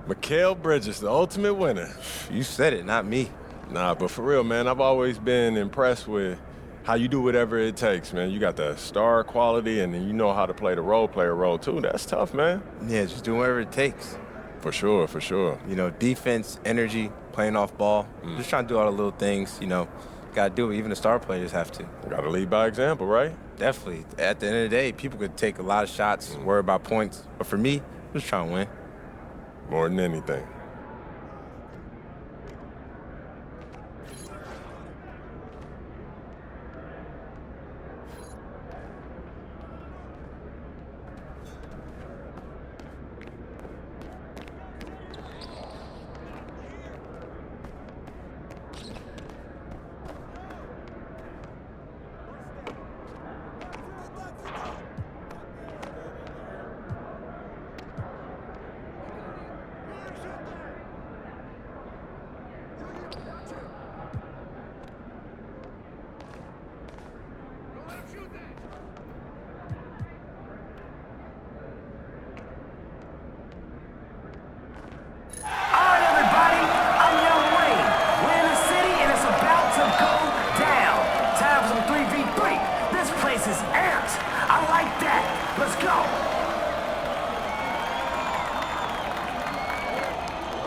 Mikal Bridges, the ultimate winner. You said it, not me. Nah, but for real, man, I've always been impressed with how you do whatever it takes, man. You got the star quality, and then you know how to play the role player role, too. That's tough, man. Yeah, just doing whatever it takes. For sure, for sure. You know, defense, energy, playing off ball. Just trying to do all the little things, you know. Got to do it. Even the star players have to. Got to lead by example, right? Definitely. At the end of the day, people could take a lot of shots, worry about points. But for me, I'm just trying to win. More than anything.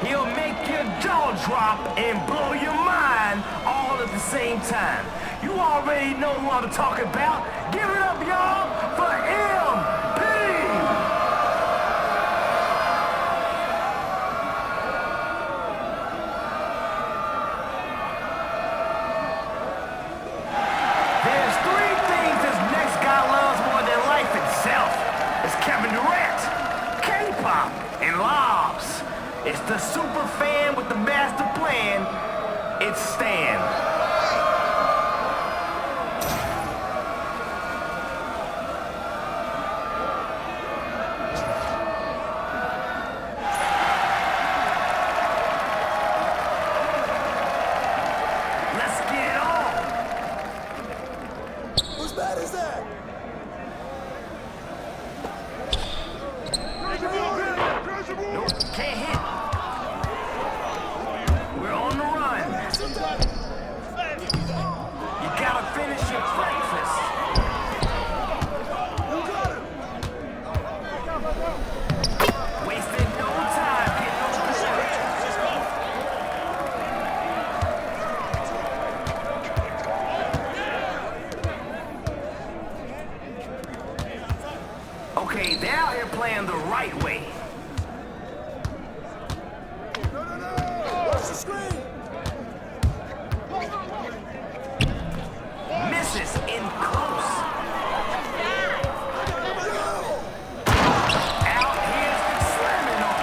He'll make your jaw drop and blow your mind all at the same time. You already know who I'm talking about. Give it up, y'all, for MP! There's three things this next guy loves more than life itself. It's Kevin Durant, K-pop, and lobs. It's the super fan with the master plan. It's Stan. Let's get it on. Whose bat is that? Nope, can't hit. We're on the run. You gotta finish your breakfast. Wasting no time getting on the shot. Okay, they're out here playing the right way. Watch the screen! Misses in close. Out here's the slamming on.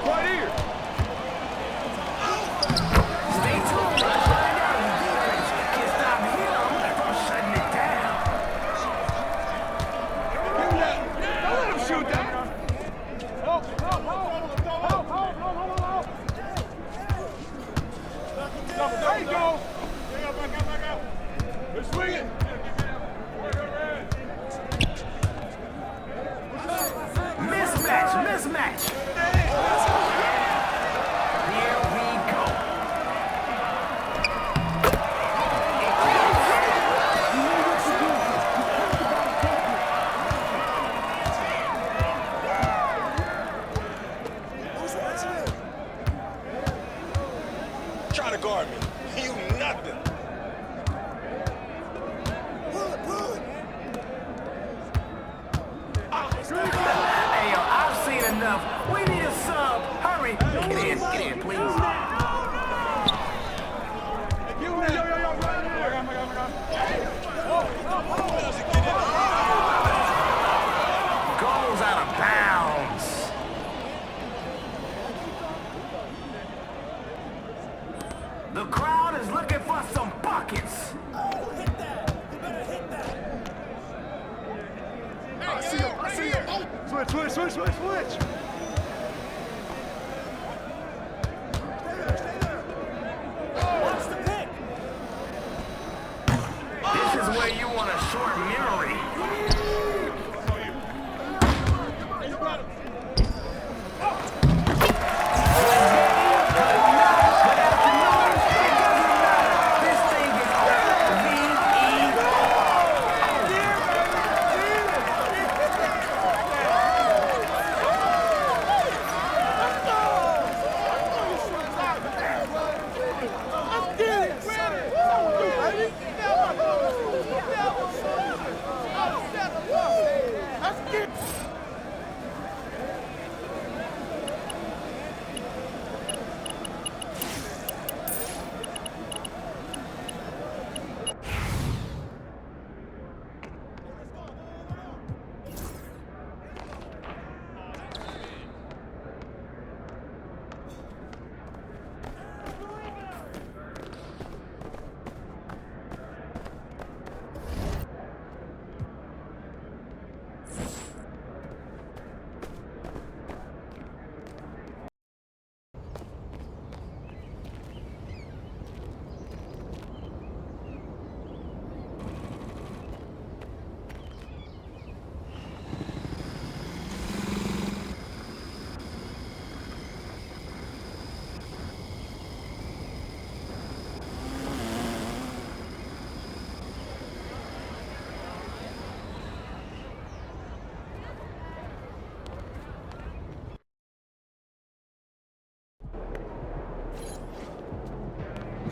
Right here. Stay tuned. Let's find out if the defense can stop him from shutting it down. Give me that. Don't let him shoot that. Help. There you go. Back out. They're swinging. Mismatch. Here we go. Try to guard me. You nothing. Hey, yo, I've seen enough. We need a sub. Hurry. Get in, please. Goes out of bounds. The crowd is looking for some buckets. I see him. Switch. This is where you want a short memory. This thing is O-V-E-R.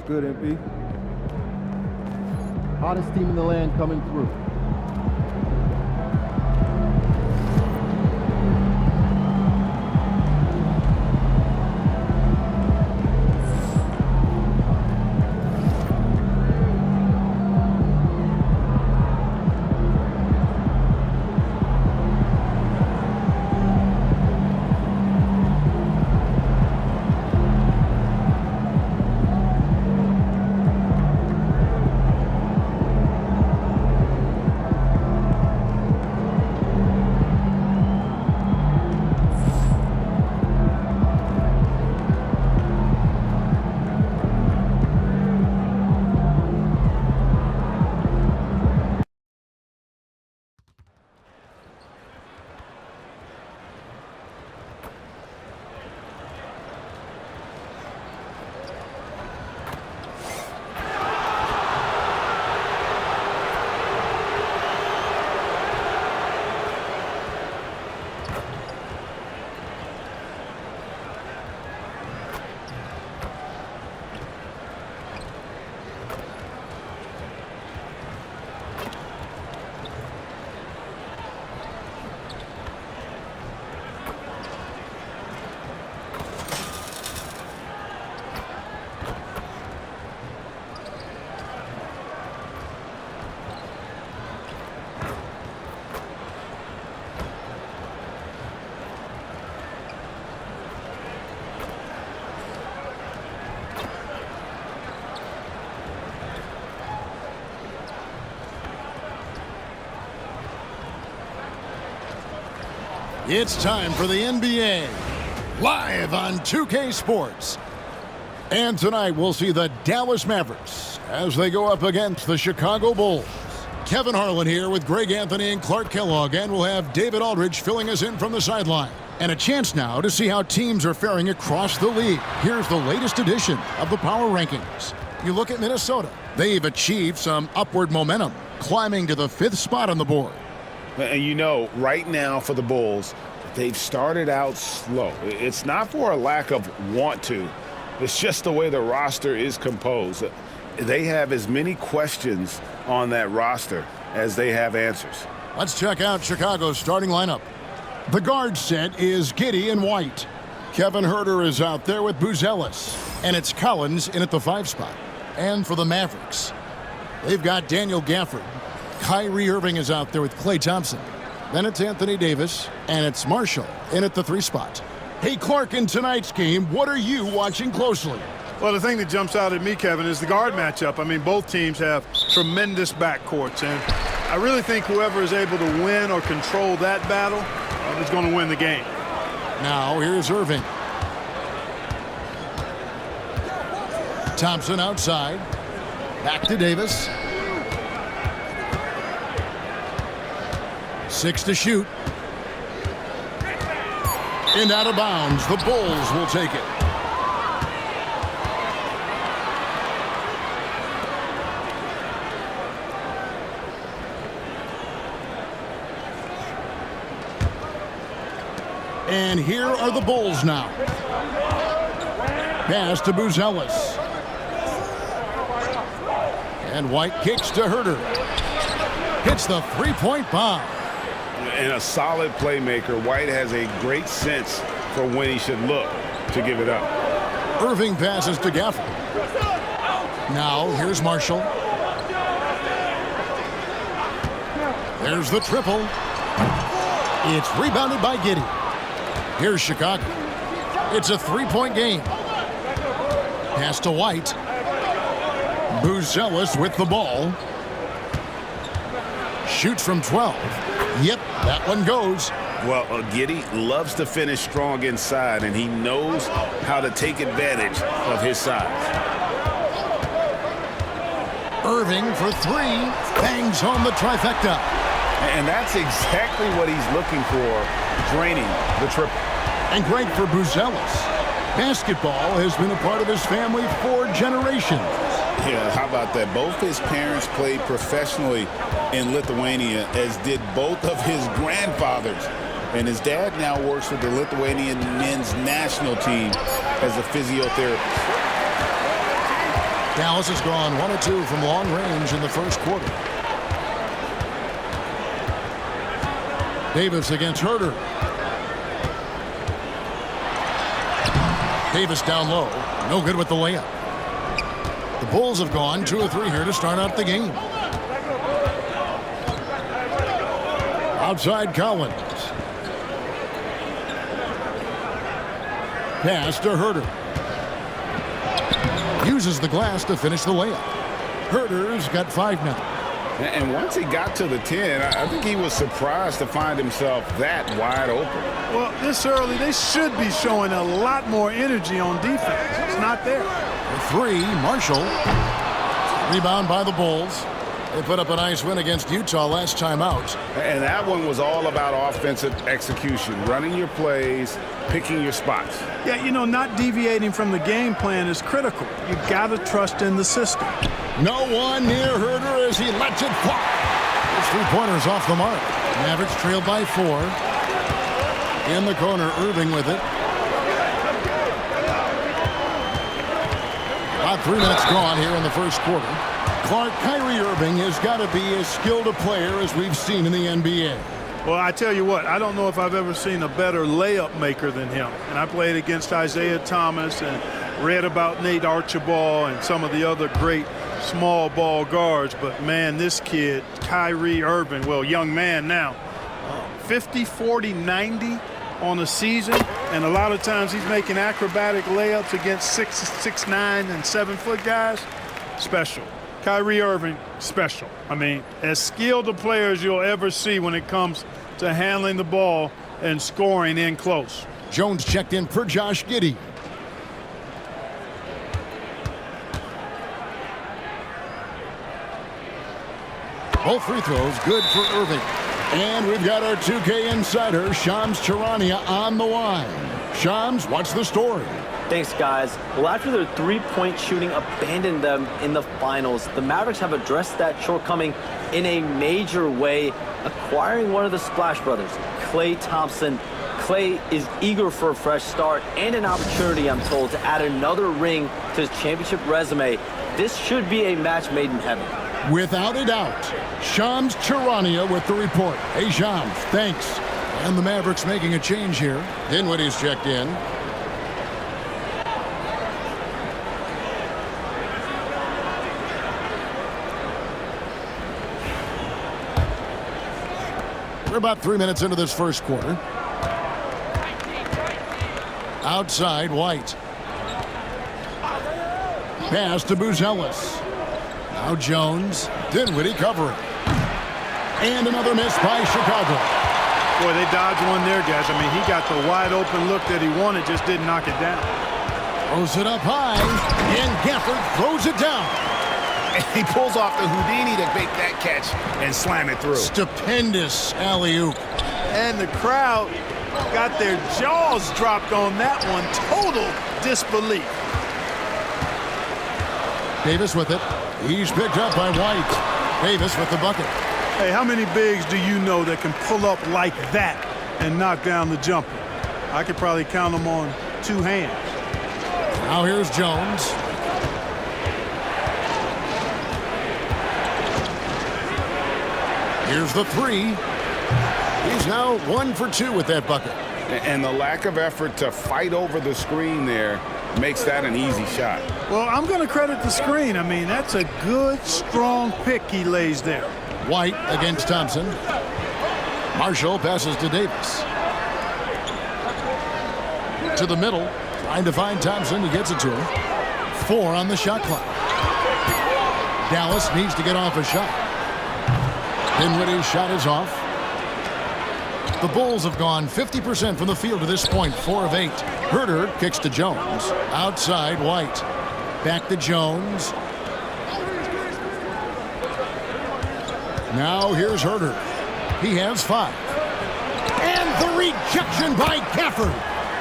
Good, MP. Hottest team in the land coming through. It's time for the NBA, live on 2K Sports. And tonight we'll see the Dallas Mavericks as they go up against the Chicago Bulls. Kevin Harlan here with Greg Anthony and Clark Kellogg, and we'll have David Aldridge filling us in from the sideline. And a chance now to see how teams are faring across the league. Here's the latest edition of the Power Rankings. You look at Minnesota. They've achieved some upward momentum, climbing to the 5th spot on the board. And you know, right now for the Bulls, they've started out slow. It's not for a lack of want to. It's just the way the roster is composed. They have as many questions on that roster as they have answers. Let's check out Chicago's starting lineup. The guard set is Giddey and White. Kevin Huerter is out there with Buzelis. And it's Collins in at the 5 spot. And for the Mavericks, they've got Daniel Gafford. Kyrie Irving is out there with Klay Thompson. Then it's Anthony Davis, and it's Marshall in at the 3 spot. Hey, Clark, in tonight's game, what are you watching closely? Well, the thing that jumps out at me, Kevin, is the guard matchup. I mean, both teams have tremendous backcourts, and I really think whoever is able to win or control that battle is going to win the game. Now, here's Irving. Thompson outside. Back to Davis. 6 to shoot. And out of bounds. The Bulls will take it. And here are the Bulls now. Pass to Buzelis. And White kicks to Huerter. Hits the 3-point bomb. And a solid playmaker, White has a great sense for when he should look to give it up. Irving passes to Gafford. Now here's Marshall. There's the triple. It's rebounded by Giddey. Here's Chicago. It's a 3-point game. Pass to White. Buzelis with the ball. Shoots from 12. Yep, that one goes. Well, Giddey loves to finish strong inside, and he knows how to take advantage of his size. Irving for 3. Bangs home the trifecta. And that's exactly what he's looking for, draining the triple. And great for Buzelis. Basketball has been a part of his family for generations. Yeah, how about that? Both his parents played professionally in Lithuania, as did both of his grandfathers. And his dad now works with the Lithuanian men's national team as a physiotherapist. Dallas has gone 1 of 2 from long range in the first quarter. Davis against Huerter. Davis down low. No good with the layup. The Bulls have gone 2 of 3 here to start out the game. Outside Collins. Pass to Huerter. Uses the glass to finish the layup. Huerter's got 5 now. And once he got to the 10, I think he was surprised to find himself that wide open. Well, this early, they should be showing a lot more energy on defense. It's not there. 3, Marshall. Rebound by the Bulls. They put up a nice win against Utah last time out. And that one was all about offensive execution, running your plays, picking your spots. Yeah, you know, not deviating from the game plan is critical. You got to trust in the system. No one near Huerter as he lets it fly. His 3-pointers off the mark. Mavericks trailed by 4. In the corner, Irving with it. About 3 minutes gone here in the first quarter. Clark, Kyrie Irving has got to be as skilled a player as we've seen in the NBA. Well, I tell you what, I don't know if I've ever seen a better layup maker than him. And I played against Isaiah Thomas and read about Nate Archibald and some of the other great small ball guards. But, man, this kid, Kyrie Irving, well, young man now, 50, 40, 90 on a season. And a lot of times he's making acrobatic layups against 6'9" and 7-foot guys. Special. Kyrie Irving, special. I mean, as skilled a player as you'll ever see when it comes to handling the ball and scoring in close. Jones checked in for Josh Giddey. Both free throws good for Irving. And we've got our 2K insider, Shams Charania, on the line. Shams, what's the story? Thanks, guys. Well, after their three-point shooting abandoned them in the finals, the Mavericks have addressed that shortcoming in a major way, acquiring one of the Splash Brothers, Klay Thompson. Klay is eager for a fresh start and an opportunity, I'm told, to add another ring to his championship resume. This should be a match made in heaven. Without a doubt. Shams Charania with the report. Hey, Shams, thanks. And the Mavericks making a change here. Dinwiddie's checked in. We're about 3 minutes into this first quarter. Outside, White. Pass to Buzelis. Now Jones. Dinwiddie covering. And another miss by Chicago. Boy, they dodged one there, guys. I mean, he got the wide open look that he wanted, just didn't knock it down. Throws it up high, and Gafford throws it down. And he pulls off the Houdini to make that catch and slam it through. Stupendous alley-oop. And the crowd got their jaws dropped on that one. Total disbelief. Davis with it. He's picked up by White. Davis with the bucket. Hey, how many bigs do you know that can pull up like that and knock down the jumper? I could probably count them on 2 hands. Now here's Jones. Here's the 3. He's now 1 for 2 with that bucket. And the lack of effort to fight over the screen there makes that an easy shot. Well, I'm going to credit the screen. I mean, that's a good, strong pick he lays there. White against Thompson. Marshall passes to Davis. To the middle, trying to find Thompson. He gets it to him. 4 on the shot clock. Dallas needs to get off a shot. Dinwiddie's shot is off. The Bulls have gone 50% from the field to this point, 4 of 8. Herter kicks to Jones. Outside, White. Back to Jones. Now here's Herter. He has 5. And the rejection by Gafford.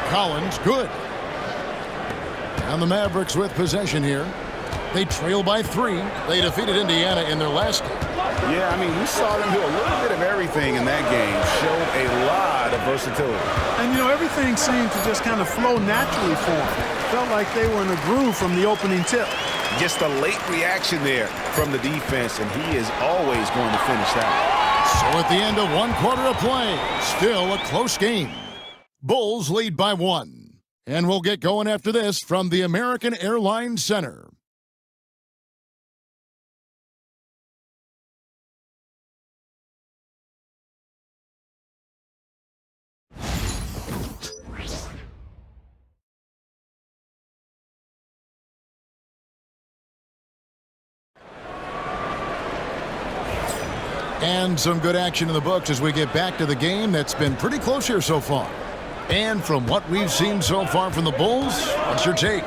Collins, good. And the Mavericks with possession here. They trail by 3. They defeated Indiana in their last game. Yeah, I mean, we saw them do a little bit of everything in that game. Showed a lot of versatility. And, you know, everything seemed to just kind of flow naturally for them. Felt like they were in a groove from the opening tip. Just a late reaction there from the defense, and he is always going to finish that. So at the end of 1 quarter of play, still a close game. Bulls lead by 1. And we'll get going after this from the American Airlines Center. And some good action in the books as we get back to the game that's been pretty close here so far. And from what we've seen so far from the Bulls, what's your take?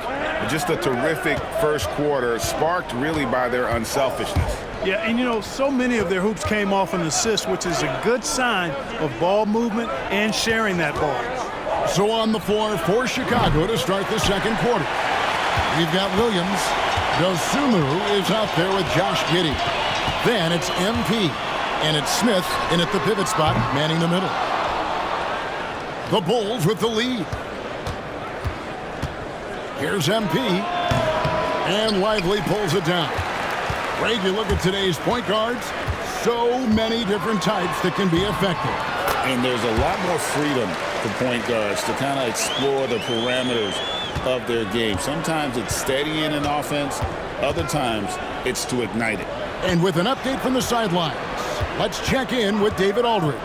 Just a terrific first quarter, sparked really by their unselfishness. Yeah, and you know, so many of their hoops came off an assist, which is a good sign of ball movement and sharing that ball. So on the floor for Chicago to start the second quarter. We've got Williams. Dosunmu is out there with Josh Giddey. Then it's MP. And it's Smith in at the pivot spot, manning the middle. The Bulls with the lead. Here's MP. And Lively pulls it down. Greg, you look at today's point guards, so many different types that can be effective. And there's a lot more freedom for point guards to kind of explore the parameters of their game. Sometimes it's steadying an offense. Other times it's to ignite it. And with an update from the sidelines, let's check in with David Aldridge.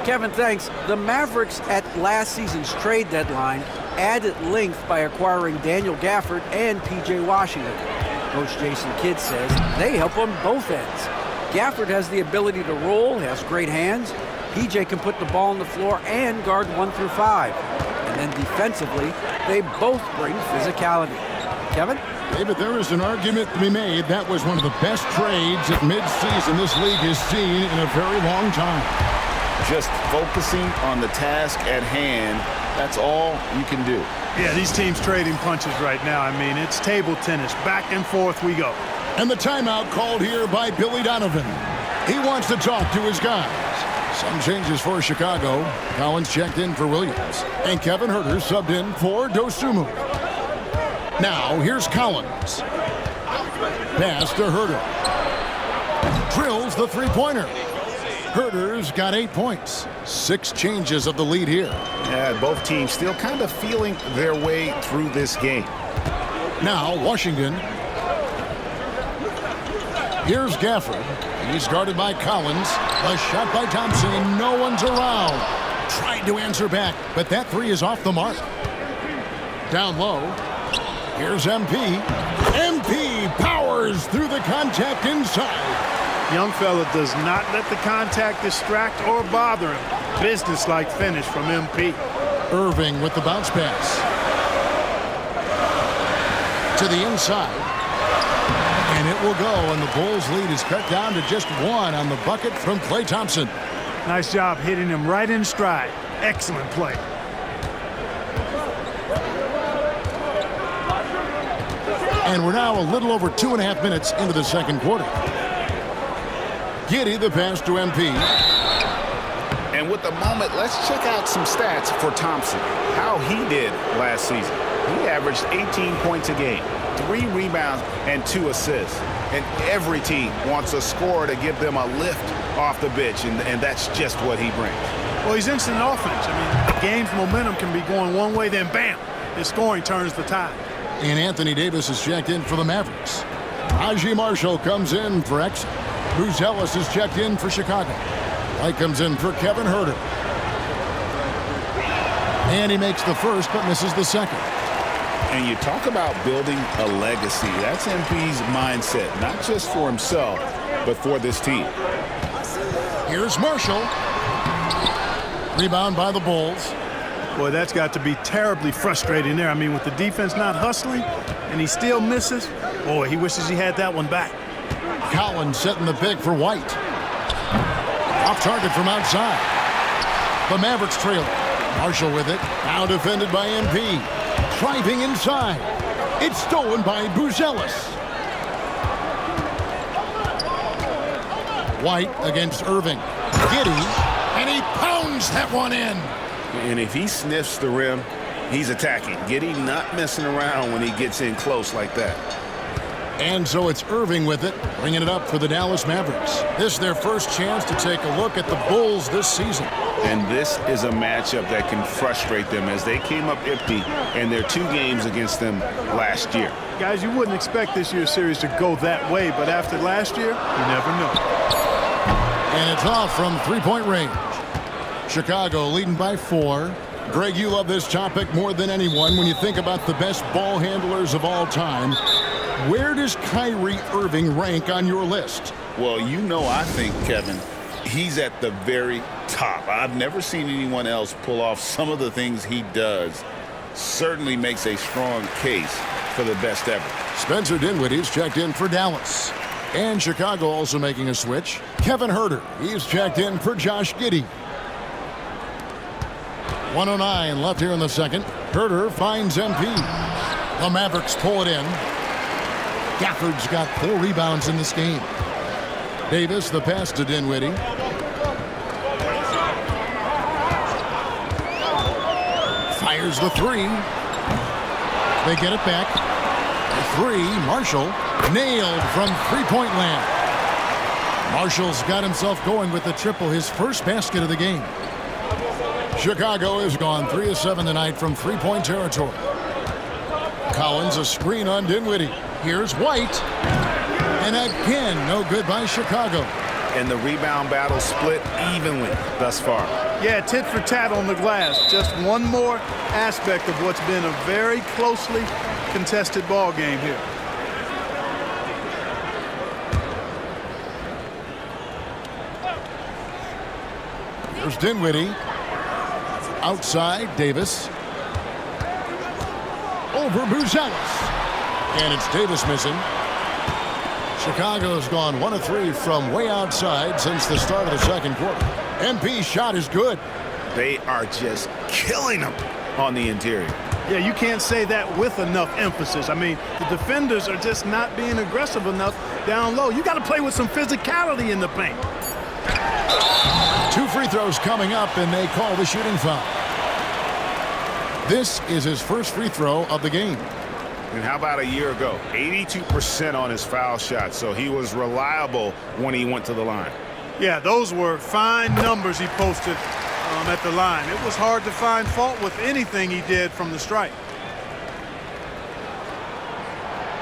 Kevin, thanks. The Mavericks at last season's trade deadline added length by acquiring Daniel Gafford and P.J. Washington. Coach Jason Kidd says they help on both ends. Gafford has the ability to roll, has great hands. PJ can put the ball on the floor and guard 1 through 5. And then defensively, they both bring physicality. Kevin? David, there is an argument to be made. That was one of the best trades at midseason this league has seen in a very long time. Just focusing on the task at hand, that's all you can do. Yeah, these teams trading punches right now. I mean, it's table tennis. Back and forth we go. And the timeout called here by Billy Donovan. He wants to talk to his guys. Some changes for Chicago. Collins checked in for Williams. And Kevin Huerter subbed in for Dosunmu. Now, here's Collins. Pass to Huerter. Drills the three-pointer. Huerter's got 8 points. 6 changes of the lead here. Yeah, both teams still kind of feeling their way through this game. Now, Washington. Here's Gafford. He's guarded by Collins. A shot by Thompson. No one's around. Tried to answer back, but that three is off the mark. Down low. Here's MP. MP powers through the contact inside. Young fella does not let the contact distract or bother him. Business-like finish from MP. Irving with the bounce pass. To the inside. And it will go, and the Bulls' lead is cut down to just 1 on the bucket from Klay Thompson. Nice job hitting him right in stride. Excellent play. And we're now a little over 2.5 minutes into the second quarter. Giddey the pass to MP. And with the moment, let's check out some stats for Thompson. How he did last season. He averaged 18 points a game, 3 rebounds, and 2 assists. And every team wants a scorer to give them a lift off the bench, and that's just what he brings. Well, he's instant offense. I mean, the game's momentum can be going one way, then bam, his scoring turns the tide. And Anthony Davis is checked in for the Mavericks. Najee Marshall comes in for X. Buzelis is checked in for Chicago. White comes in for Kevin Huerter. And he makes the first but misses the second. And you talk about building a legacy. That's MP's mindset, not just for himself, but for this team. Here's Marshall. Rebound by the Bulls. Boy, that's got to be terribly frustrating there. I mean, with the defense not hustling and he still misses, boy, he wishes he had that one back. Collins setting the pick for White. Off target from outside. The Mavericks trail. Marshall with it. Now defended by MP. Driving inside. It's stolen by Buzelis. White against Irving. Giddey. And he pounds that one in. And if he sniffs the rim, he's attacking. Giddey not messing around when he gets in close like that. And so it's Irving with it, bringing it up for the Dallas Mavericks. This is their first chance to take a look at the Bulls this season. And this is a matchup that can frustrate them as they came up empty in their 2 games against them last year. Guys, you wouldn't expect this year's series to go that way, but after last year, you never know. And it's off from three-point range. Chicago leading by 4. Greg, you love this topic more than anyone when you think about the best ball handlers of all time. Where does Kyrie Irving rank on your list? Well, you know, I think, Kevin, he's at the very top. I've never seen anyone else pull off some of the things he does. Certainly makes a strong case for the best ever. Spencer Dinwiddie's checked in for Dallas. And Chicago also making a switch. Kevin Huerter, he's checked in for Josh Giddey. 1:09 left here in the second. Huerter finds MP. The Mavericks pull it in. Gafford's got 4 rebounds in this game. Davis, the pass to Dinwiddie. Fires the 3. They get it back. The 3, Marshall, nailed from three-point land. Marshall's got himself going with the triple, his first basket of the game. Chicago has gone 3 of 7 tonight from three-point territory. Collins a screen on Dinwiddie. Here's White. And again, no good by Chicago. And the rebound battle split evenly thus far. Yeah, tit for tat on the glass. Just one more aspect of what's been a very closely contested ball game here. Here's Dinwiddie. Outside, Davis. Over Buzelis. And it's Davis missing. Chicago's gone 1 of 3 from way outside since the start of the second quarter. MP's shot is good. They are just killing them on the interior. Yeah, you can't say that with enough emphasis. I mean, the defenders are just not being aggressive enough down low. You got to play with some physicality in the paint. 2 free throws coming up, and they call the shooting foul. This is his first free throw of the game. And how about a year ago? 82% on his foul shot, so he was reliable when he went to the line. Yeah, those were fine numbers he posted at the line. It was hard to find fault with anything he did from the stripe.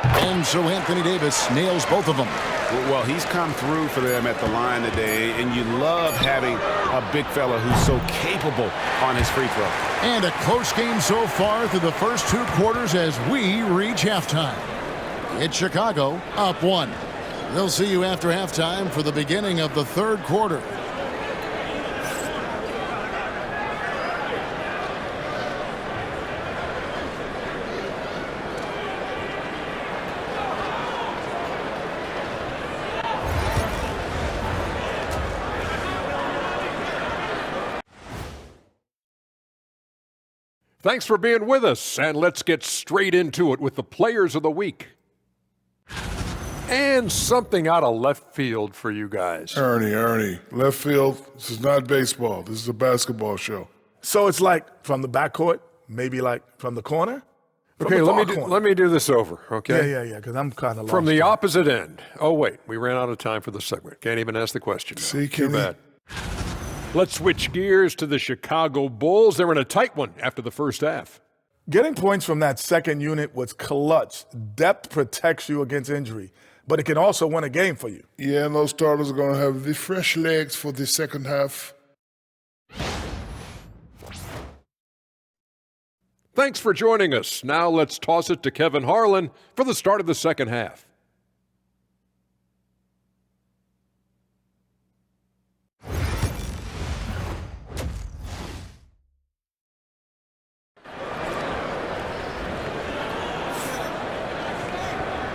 And so Anthony Davis nails both of them. Well, he's come through for them at the line today, and you love having a big fella who's so capable on his free throw. And a close game so far through the first 2 quarters as we reach halftime. It's Chicago up 1. They'll see you after halftime for the beginning of the third quarter. Thanks for being with us, and let's get straight into it with the Players of the Week. And something out of left field for you guys. Ernie, left field, this is not baseball. This is a basketball show. So it's like from the backcourt, maybe like from the corner? Okay, let me do this over, okay? Yeah, because I'm kind of lost. From the opposite end. Oh, wait, we ran out of time for the segment. Can't even ask the question now. See, Too bad. Let's switch gears to the Chicago Bulls. They're in a tight one after the first half. Getting points from that second unit was clutch. Depth protects you against injury, but it can also win a game for you. Yeah, and those starters are going to have the fresh legs for the second half. Thanks for joining us. Now let's toss it to Kevin Harlan for the start of the second half.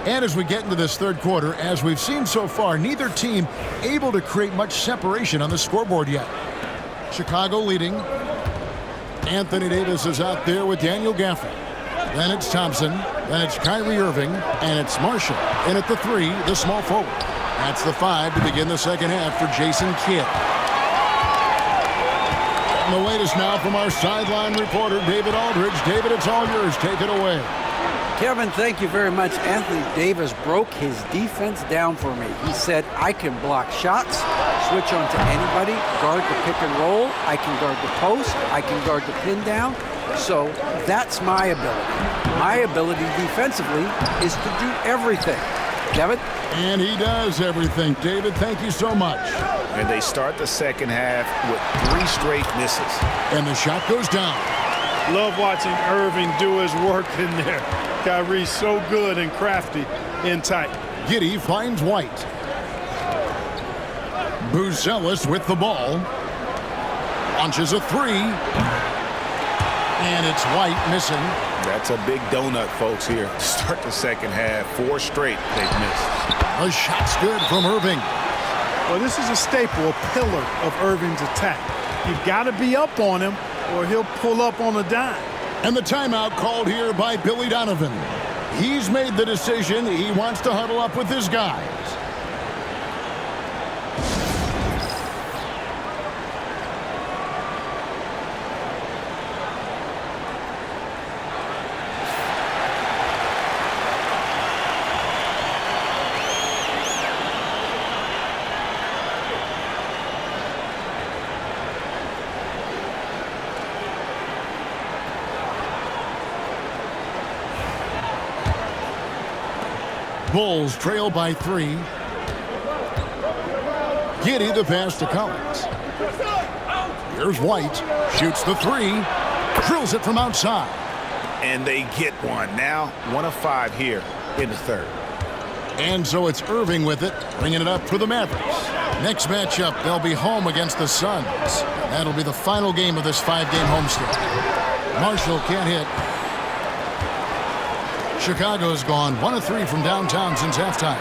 And as we get into this third quarter, as we've seen so far, neither team able to create much separation on the scoreboard yet. Chicago leading. Anthony Davis is out there with Daniel Gafford. Then it's Thompson. Then it's Kyrie Irving. And it's Marshall. In at the 3, the small forward. That's the 5 to begin the second half for Jason Kidd. And the latest now from our sideline reporter, David Aldridge. David, it's all yours. Take it away. Kevin, thank you very much. Anthony Davis broke his defense down for me. He said, I can block shots, switch on to anybody, guard the pick and roll, I can guard the post, I can guard the pin down. So that's my ability. My ability defensively is to do everything. Kevin? And he does everything. David, thank you so much. And they start the second half with 3 straight misses. And the shot goes down. Love watching Irving do his work in there. Kyrie's so good and crafty in tight. Giddey finds White. Buzelis with the ball. Launches a 3. And it's White missing. That's a big donut, folks, here. Start the second half. 4 straight they've missed. The shot's good from Irving. Well, this is a staple, a pillar of Irving's attack. You've got to be up on him or he'll pull up on a dime. And the timeout called here by Billy Donovan. He's made the decision. He wants to huddle up with his guys. Bulls trail by 3. Giddey the pass to Collins. Here's White. Shoots the 3. Drills it from outside. And they get one. Now 1 of 5 here in the third. And so it's Irving with it, bringing it up for the Mavericks. Next matchup, they'll be home against the Suns. That'll be the final game of this 5-game homestand. Marshall can't hit. Chicago's gone 1 of 3 from downtown since halftime.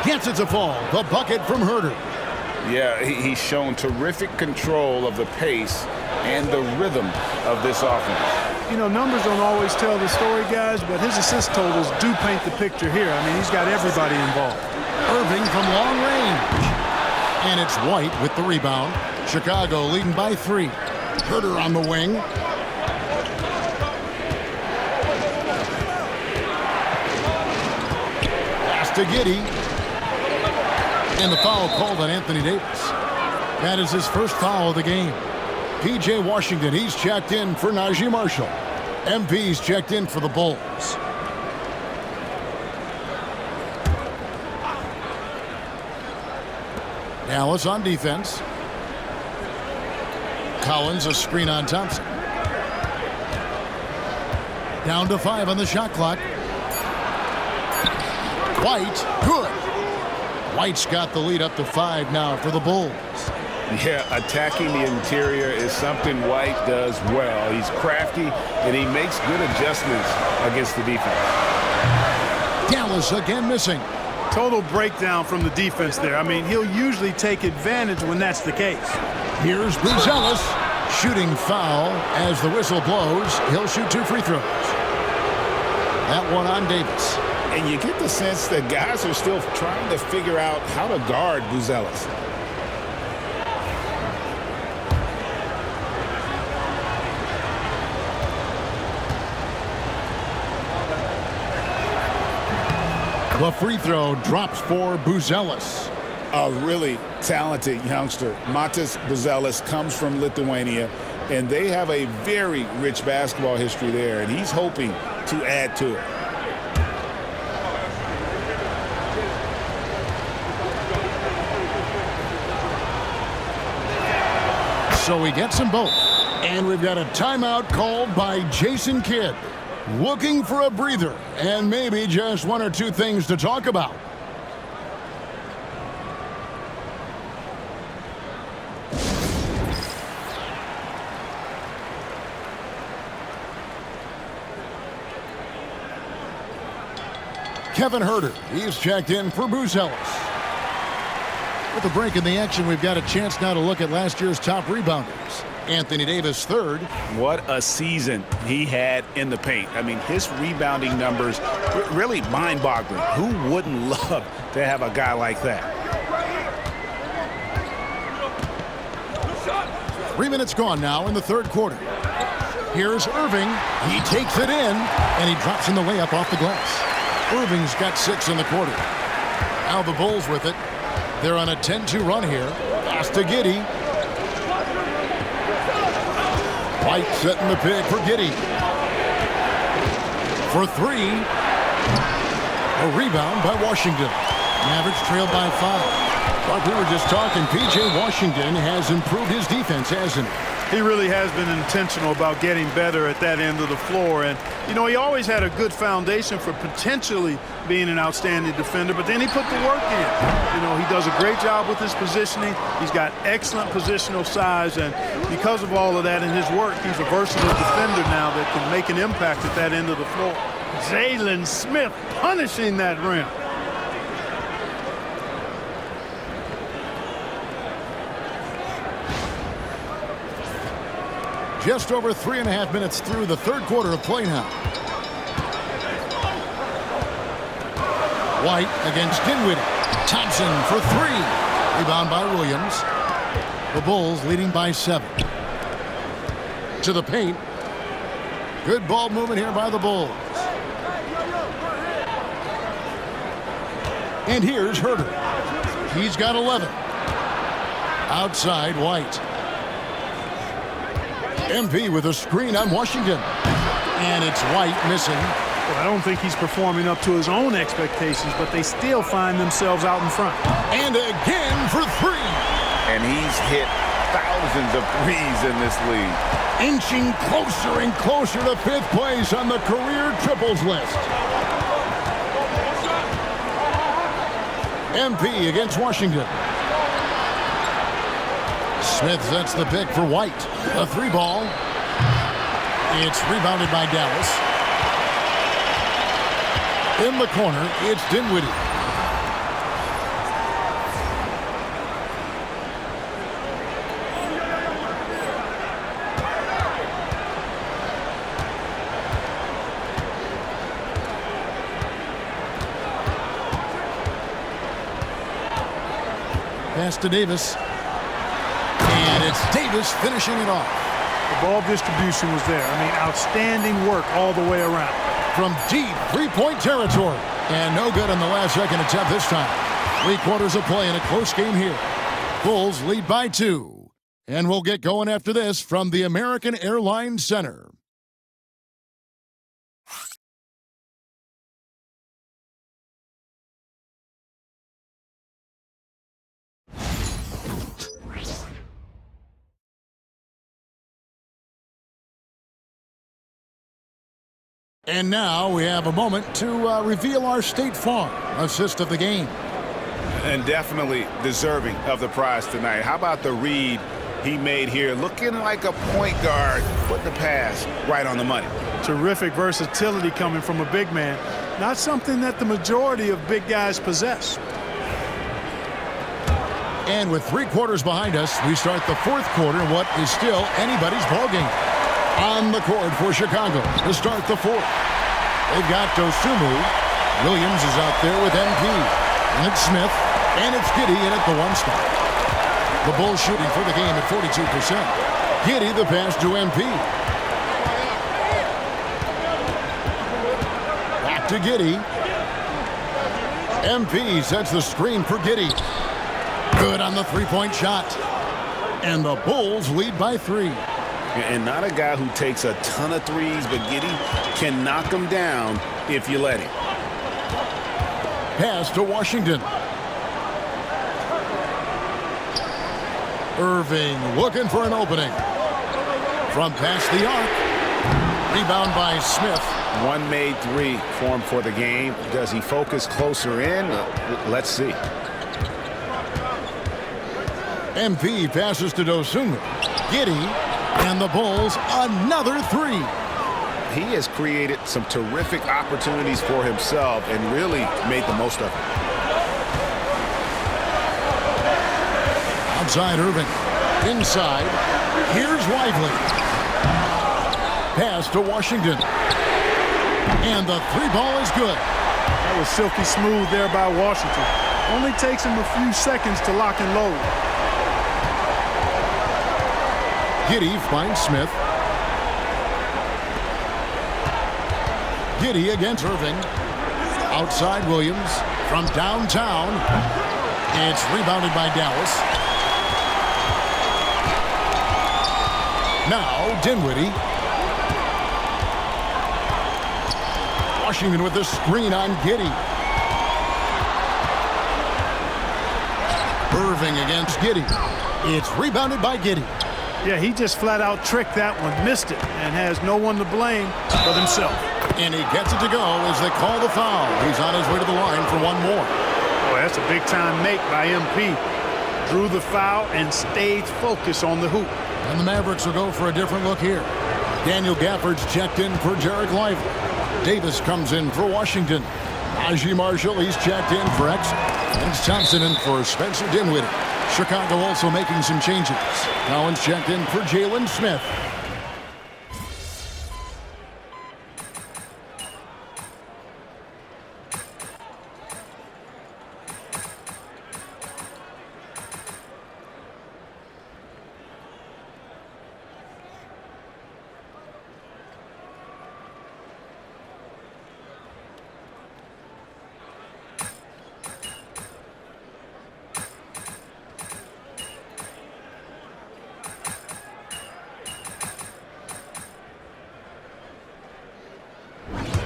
Gets it to fall. The bucket from Herter. Yeah, he's shown terrific control of the pace and the rhythm of this offense. You know, numbers don't always tell the story, guys, but his assist totals do paint the picture here. I mean, he's got everybody involved. Irving from long range. And it's White with the rebound. Chicago leading by 3. Herter on the wing. Pass to Giddey. And the foul called on Anthony Davis. That is his first foul of the game. P.J. Washington, he's checked in for Najee Marshall. MP's checked in for the Bulls. Dallas on defense. Collins, a screen on Thompson. Down to 5 on the shot clock. White, good. White's got the lead up to 5 now for the Bulls. Yeah, attacking the interior is something White does well. He's crafty, and he makes good adjustments against the defense. Dallas again missing. Total breakdown from the defense there. I mean, he'll usually take advantage when that's the case. Here's Buzelis. Shooting foul as the whistle blows. He'll shoot 2 free throws. That one on Davis. And you get the sense that guys are still trying to figure out how to guard Buzelis. The free throw drops for Buzelis. A really talented youngster. Matas Buzelis comes from Lithuania, and they have a very rich basketball history there, and he's hoping to add to it. So he gets them both. And we've got a timeout called by Jason Kidd. Looking for a breather and maybe just 1 or 2 things to talk about. Kevin Herter, he's checked in for Buzelis. With a break in the action, we've got a chance now to look at last year's top rebounders. Anthony Davis, 3rd. What a season he had in the paint. I mean, his rebounding numbers really mind-boggling. Who wouldn't love to have a guy like that? 3 minutes gone now in the 3rd quarter. Here's Irving. He takes it in, and he drops in the layup off the glass. Irving's got 6 in the quarter. Now the Bulls with it. They're on a 10-2 run here. Pass to Giddey. White setting the pick for Giddey. For 3. A rebound by Washington. Mavericks trailed by 5. Like we were just talking, P.J. Washington has improved his defense, hasn't he? He really has been intentional about getting better at that end of the floor. And, you know, he always had a good foundation for potentially being an outstanding defender, but then he put the work in. You know, he does a great job with his positioning. He's got excellent positional size, and because of all of that in his work, he's a versatile defender now that can make an impact at that end of the floor. Jalen Smith punishing that rim. Just over 3.5 minutes through the 3rd quarter of play now. White against Dinwiddie. Thompson for 3. Rebound by Williams. The Bulls leading by 7. To the paint. Good ball movement here by the Bulls. And here's Herter. He's got 11. Outside White. MP with a screen on Washington. And it's White missing. Well, I don't think he's performing up to his own expectations, but they still find themselves out in front. And again for 3. And he's hit thousands of threes in this league. Inching closer and closer to 5th place on the career triples list. MP against Washington. Smith sets the pick for White. A 3-ball. It's rebounded by Dallas. In the corner, it's Dinwiddie. Pass to Davis. And it's Davis finishing it off. The ball distribution was there. I mean, outstanding work all the way around. From deep three-point territory. And no good on the last second attempt this time. 3 quarters of play in a close game here. Bulls lead by 2. And we'll get going after this from the American Airlines Center. And now we have a moment to reveal our State Farm assist of the game. And definitely deserving of the prize tonight. How about the read he made here? Looking like a point guard, put the pass right on the money. Terrific versatility coming from a big man. Not something that the majority of big guys possess. And with 3 quarters behind us, we start the 4th quarter, what is still anybody's ballgame. On the court for Chicago to start the 4th. They've got Dosunmu. Williams is out there with MP. And it's Smith. And it's Giddey in at the 1 spot. The Bulls shooting for the game at 42%. Giddey the pass to MP. Back to Giddey. MP sets the screen for Giddey. Good on the 3-point shot. And the Bulls lead by 3. And not a guy who takes a ton of threes, but Giddey can knock them down if you let him. Pass to Washington. Irving looking for an opening. From past the arc. Rebound by Smith. 1 made 3 for him for the game. Does he focus closer in? Let's see. MP passes to Dosunmu. Giddey. And the Bulls, another 3. He has created some terrific opportunities for himself and really made the most of it. Outside Irving. Inside. Here's Lively. Pass to Washington. And the 3-ball is good. That was silky smooth there by Washington. Only takes him a few seconds to lock and load. Giddey finds Smith. Giddey against Irving. Outside Williams. From downtown. It's rebounded by Dallas. Now Dinwiddie. Washington with the screen on Giddey. Irving against Giddey. It's rebounded by Giddey. Yeah, he just flat out tricked that one, missed it, and has no one to blame but himself. And he gets it to go as they call the foul. He's on his way to the line for 1 more. Boy, that's a big-time make by MP. Drew the foul and stayed focused on the hoop. And the Mavericks will go for a different look here. Daniel Gafford's checked in for Jarek Lively. Davis comes in for Washington. Najee Marshall, he's checked in for X. And Thompson in for Spencer Dinwiddie. Chicago also making some changes. Collins checked in for Jalen Smith.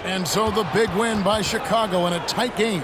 And so the big win by Chicago in a tight game.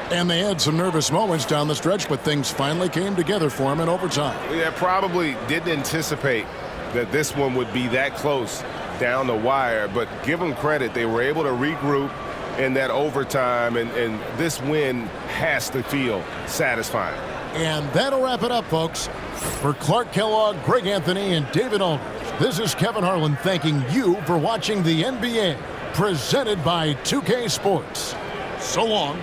And they had some nervous moments down the stretch, but things finally came together for them in overtime. Yeah, probably didn't anticipate that this one would be that close down the wire, but give them credit. They were able to regroup in that overtime, and this win has to feel satisfying. And that'll wrap it up, folks. For Clark Kellogg, Greg Anthony, and David Aldridge, this is Kevin Harlan thanking you for watching the NBA, presented by 2K Sports. So long.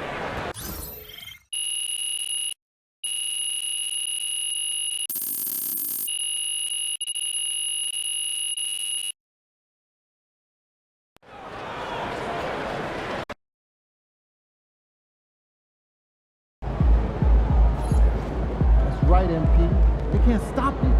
That's right, MP. They can't stop you.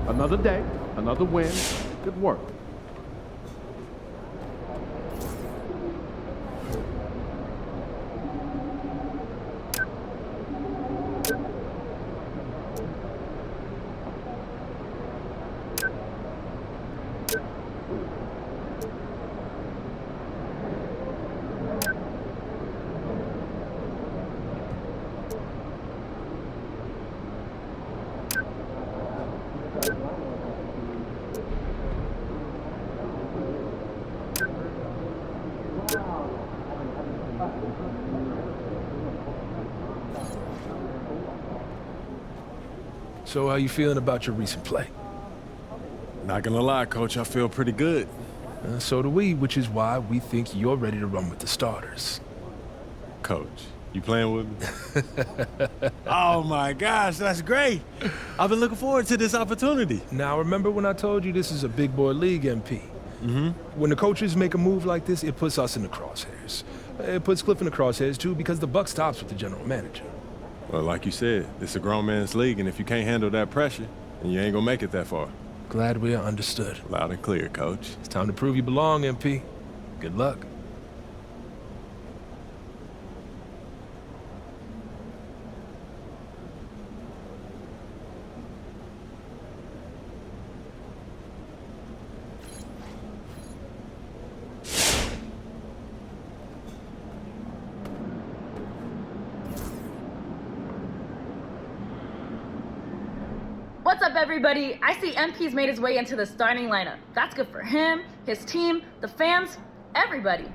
Another day, another win. Good work. So how you feeling about your recent play? Not gonna lie, Coach, I feel pretty good. So do we, which is why we think you're ready to run with the starters. Coach, you playing with me? Oh my gosh, that's great. I've been looking forward to this opportunity. Now remember when I told you this is a big boy league, MP? Mm-hmm. When the coaches make a move like this, it puts us in the crosshairs. It puts Cliff in the crosshairs too, because the buck stops with the general manager. Well, like you said, it's a grown man's league, and if you can't handle that pressure, then you ain't gonna make it that far. Glad we are understood. Loud and clear, Coach. It's time to prove you belong, MP. Good luck. What's up, everybody? I see MP's made his way into the starting lineup. That's good for him, his team, the fans, everybody.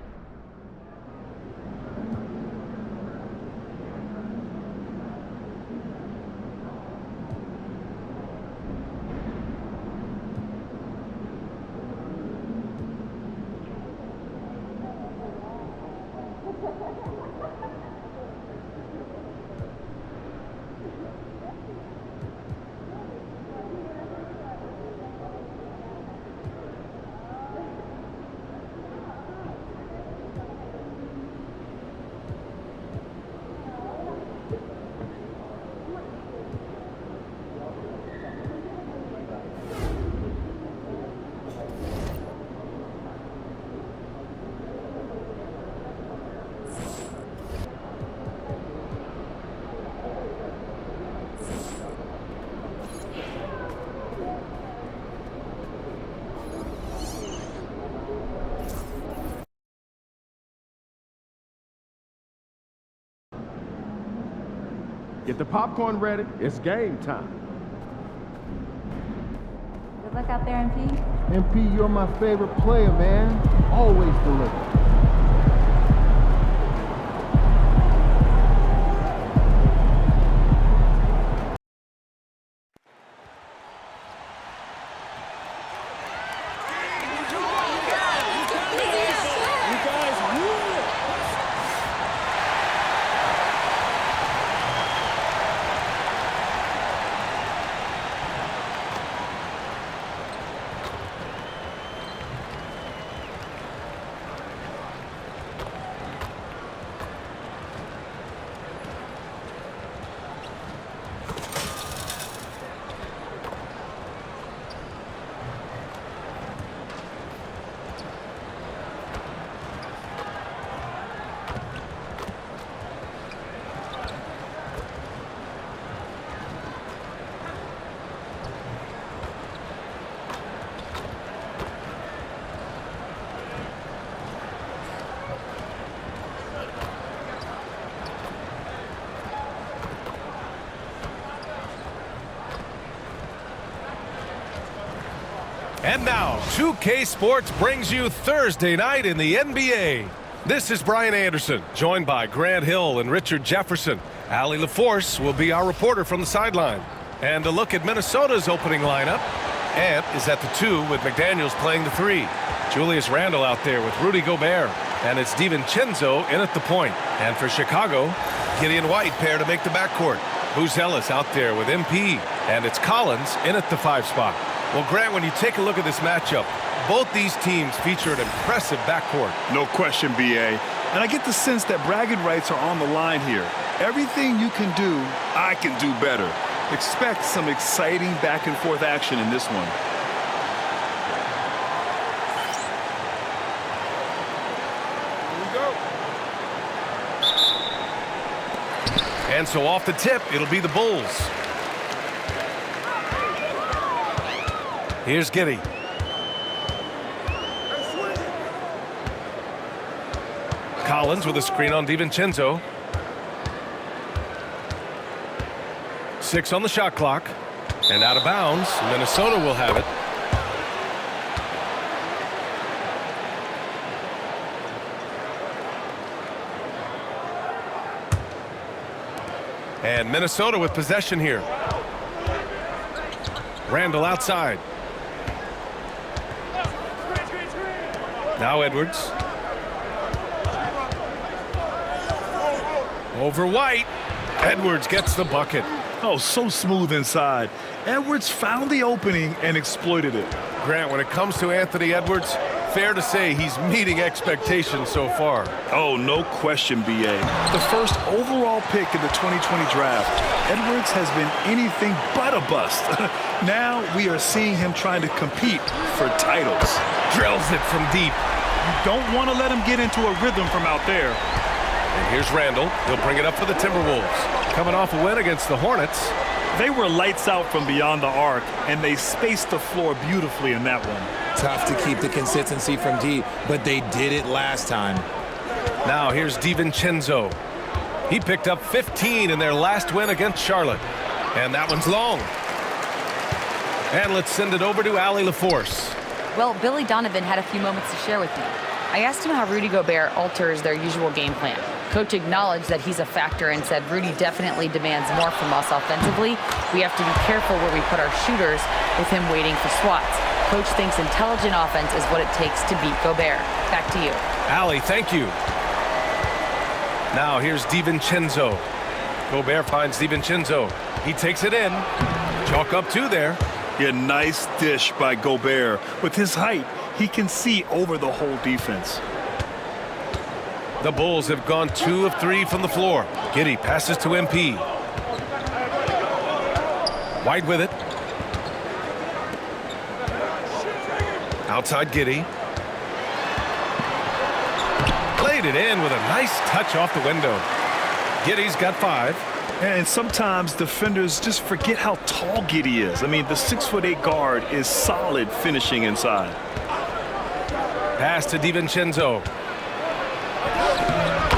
Get the popcorn ready. It's game time. Good luck out there, MP. MP, you're my favorite player, man. Always deliver. And now, 2K Sports brings you Thursday night in the NBA. This is Brian Anderson, joined by Grant Hill and Richard Jefferson. Allie LaForce will be our reporter from the sideline. And a look at Minnesota's opening lineup. Ant is at the 2 with McDaniels playing the 3. Julius Randle out there with Rudy Gobert. And it's DiVincenzo in at the point. And for Chicago, Gideon White pair to make the backcourt. Buzelis out there with MP. And it's Collins in at the 5 spot. Well, Grant, when you take a look at this matchup, both these teams feature an impressive backcourt. No question, B.A. And I get the sense that bragging rights are on the line here. Everything you can do, I can do better. Expect some exciting back-and-forth action in this one. Here we go. And so off the tip, it'll be the Bulls. Here's Giddey. Collins with a screen on DiVincenzo. 6 on the shot clock. And out of bounds. Minnesota will have it. And Minnesota with possession here. Randle outside. Now Edwards. Over White. Edwards gets the bucket. Oh, so smooth inside. Edwards found the opening and exploited it. Grant, when it comes to Anthony Edwards, fair to say he's meeting expectations so far. Oh, no question, B.A. The first overall pick in the 2020 draft, Edwards has been anything but a bust. Now we are seeing him trying to compete for titles. Drills it from deep. You don't want to let him get into a rhythm from out there. And here's Randle. He'll bring it up for the Timberwolves. Coming off a win against the Hornets. They were lights out from beyond the arc, and they spaced the floor beautifully in that one. Tough to keep the consistency from deep, but they did it last time. Now here's DiVincenzo. He picked up 15 in their last win against Charlotte. And that one's long. And let's send it over to Allie LaForce. Well, Billy Donovan had a few moments to share with me. I asked him how Rudy Gobert alters their usual game plan. Coach acknowledged that he's a factor and said Rudy definitely demands more from us offensively. We have to be careful where we put our shooters with him waiting for swats. Coach thinks intelligent offense is what it takes to beat Gobert. Back to you. Allie, thank you. Now here's DiVincenzo. Gobert finds DiVincenzo. He takes it in. Chalk up 2 there. Yeah, nice dish by Gobert. With his height, he can see over the whole defense. The Bulls have gone 2 of 3 from the floor. Giddey passes to MP. White with it. Outside Giddey. Played it in with a nice touch off the window. Giddey's got 5. And sometimes defenders just forget how tall Giddey is. I mean, the 6'8" guard is solid finishing inside. Pass to DiVincenzo.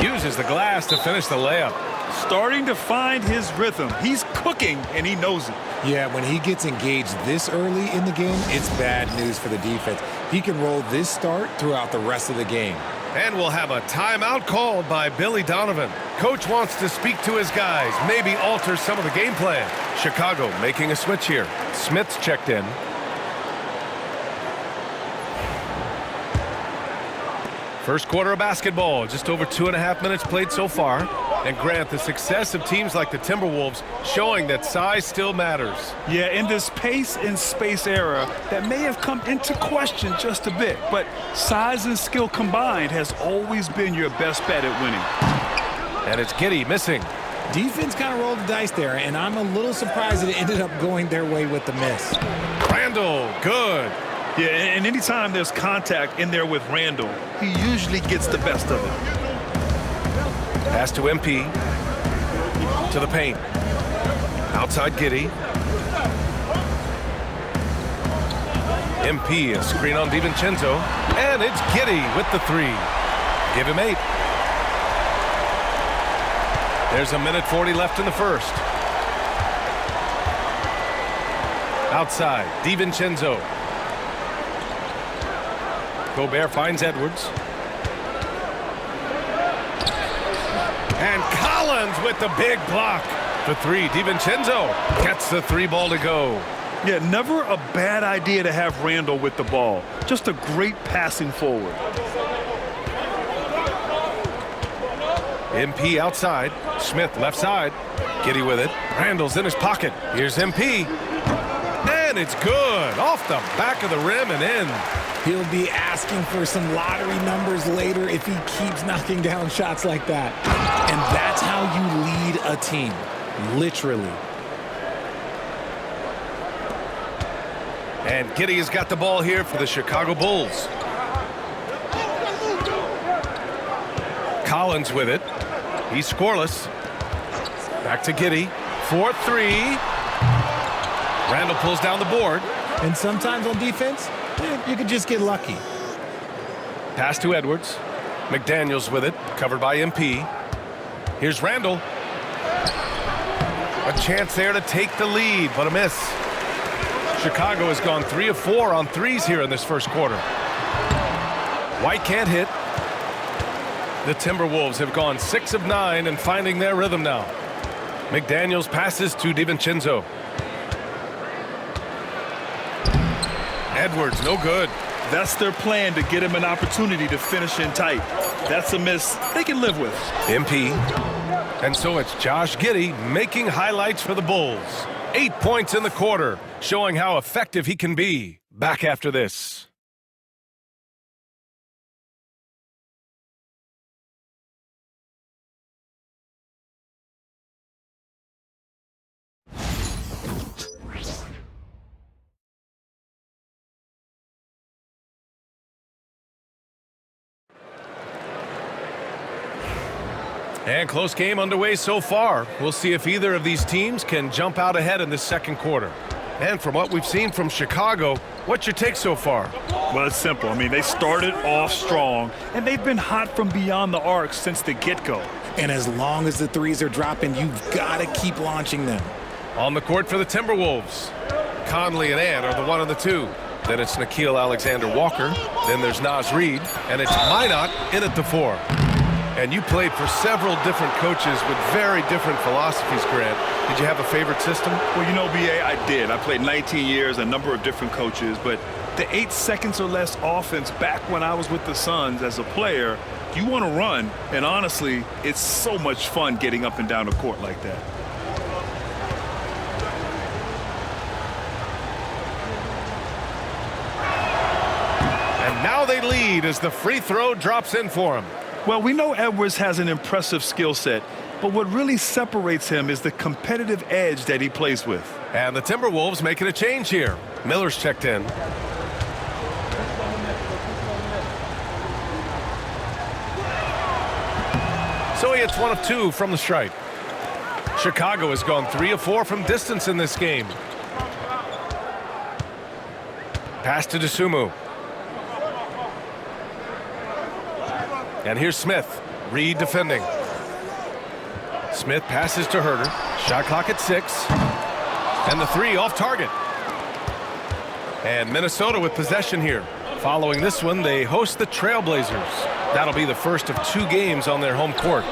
Uses the glass to finish the layup. Starting to find his rhythm. He's cooking, and he knows it. Yeah, when he gets engaged this early in the game, it's bad news for the defense. He can roll this start throughout the rest of the game. And we'll have a timeout called by Billy Donovan. Coach wants to speak to his guys, maybe alter some of the game plan. Chicago making a switch here. Smith's checked in. First quarter of basketball, just over 2.5 minutes played so far. And Grant, the success of teams like the Timberwolves showing that size still matters. Yeah, in this pace and space era, that may have come into question just a bit. But size and skill combined has always been your best bet at winning. And it's Giddey missing. Defense kind of rolled the dice there, and I'm a little surprised that it ended up going their way with the miss. Randle, good. Yeah, and anytime there's contact in there with Randle, he usually gets the best of it. Pass to MP. To the paint. Outside Giddey. MP, a screen on DiVincenzo. And it's Giddey with the 3. Give him 8. There's 1:40 left in the first. Outside, DiVincenzo. Gobert finds Edwards. And Collins with the big block. For three, DiVincenzo gets the three ball to go. Yeah, never a bad idea to have Randall with the ball. Just a great passing forward. MP outside. Smith left side. Giddey with it. Randall's in his pocket. Here's MP. And it's good. Off the back of the rim and in. He'll be asking for some lottery numbers later if he keeps knocking down shots like that. And that's how you lead a team. Literally. And Giddey has got the ball here for the Chicago Bulls. Collins with it. He's scoreless. Back to Giddey. 4-3. Randall pulls down the board. And sometimes on defense, you could just get lucky. Pass to Edwards. McDaniels with it. Covered by MP. Here's Randall. A chance there to take the lead, but a miss. Chicago has gone 3 of 4 on threes here in this first quarter. White can't hit. The Timberwolves have gone 6 of 9 and finding their rhythm now. McDaniels passes to DiVincenzo. Edwards, no good. That's their plan, to get him an opportunity to finish in tight. That's a miss they can live with. MP. And so it's Josh Giddey making highlights for the Bulls. 8 points in the quarter, showing how effective he can be. Back after this. And close game underway so far. We'll see if either of these teams can jump out ahead in this second quarter. And from what we've seen from Chicago, what's your take so far? Well, it's simple. I mean, they started off strong, and they've been hot from beyond the arc since the get-go. And as long as the threes are dropping, you've got to keep launching them. On the court for the Timberwolves, Conley and Ant are the 1 and the 2. Then it's Nickeil Alexander-Walker. Then there's Naz Reid. And it's Minot in at the 4. And you played for several different coaches with very different philosophies, Grant. Did you have a favorite system? Well, you know, B.A., I did. I played 19 years, a number of different coaches, but the 8 seconds or less offense back when I was with the Suns as a player, you want to run, and honestly, it's so much fun getting up and down the court like that. And now they lead as the free throw drops in for him. Well, we know Edwards has an impressive skill set, but what really separates him is the competitive edge that he plays with. And the Timberwolves making a change here. Miller's checked in. So he hits 1 of 2 from the stripe. Chicago has gone 3 of 4 from distance in this game. Pass to Dosunmu. And here's Smith. Reid defending. Smith passes to Herter. Shot clock at 6. And the 3 off target. And Minnesota with possession here. Following this one, they host the Trailblazers. That'll be the first of 2 games on their home court.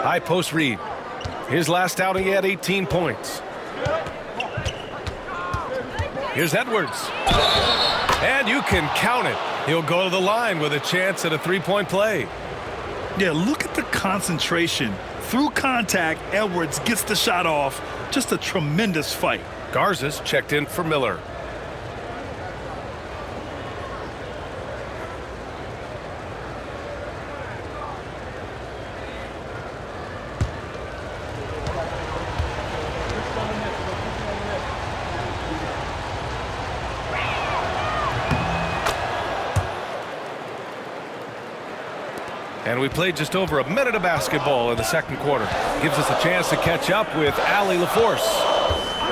High post Reid. His last outing, he had 18 points. Here's Edwards. And you can count it. He'll go to the line with a chance at a 3-point play. Yeah, look at the concentration. Through contact, Edwards gets the shot off. Just a tremendous fight. Garza's checked in for Miller. And we played just over a minute of basketball in the second quarter. Gives us a chance to catch up with Allie LaForce.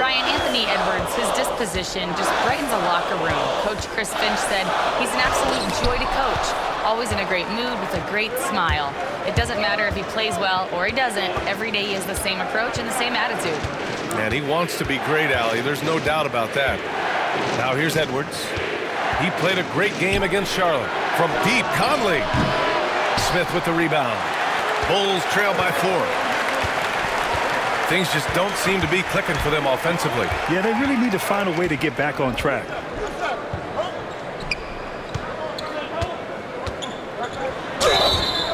Ryan, Anthony Edwards, his disposition just brightens a locker room. Coach Chris Finch said he's an absolute joy to coach. Always in a great mood with a great smile. It doesn't matter if he plays well or he doesn't. Every day he has the same approach and the same attitude. And he wants to be great, Allie. There's no doubt about that. Now here's Edwards. He played a great game against Charlotte. From deep, Conley. Smith with the rebound. Bulls trail by 4. Things just don't seem to be clicking for them offensively. Yeah, they really need to find a way to get back on track.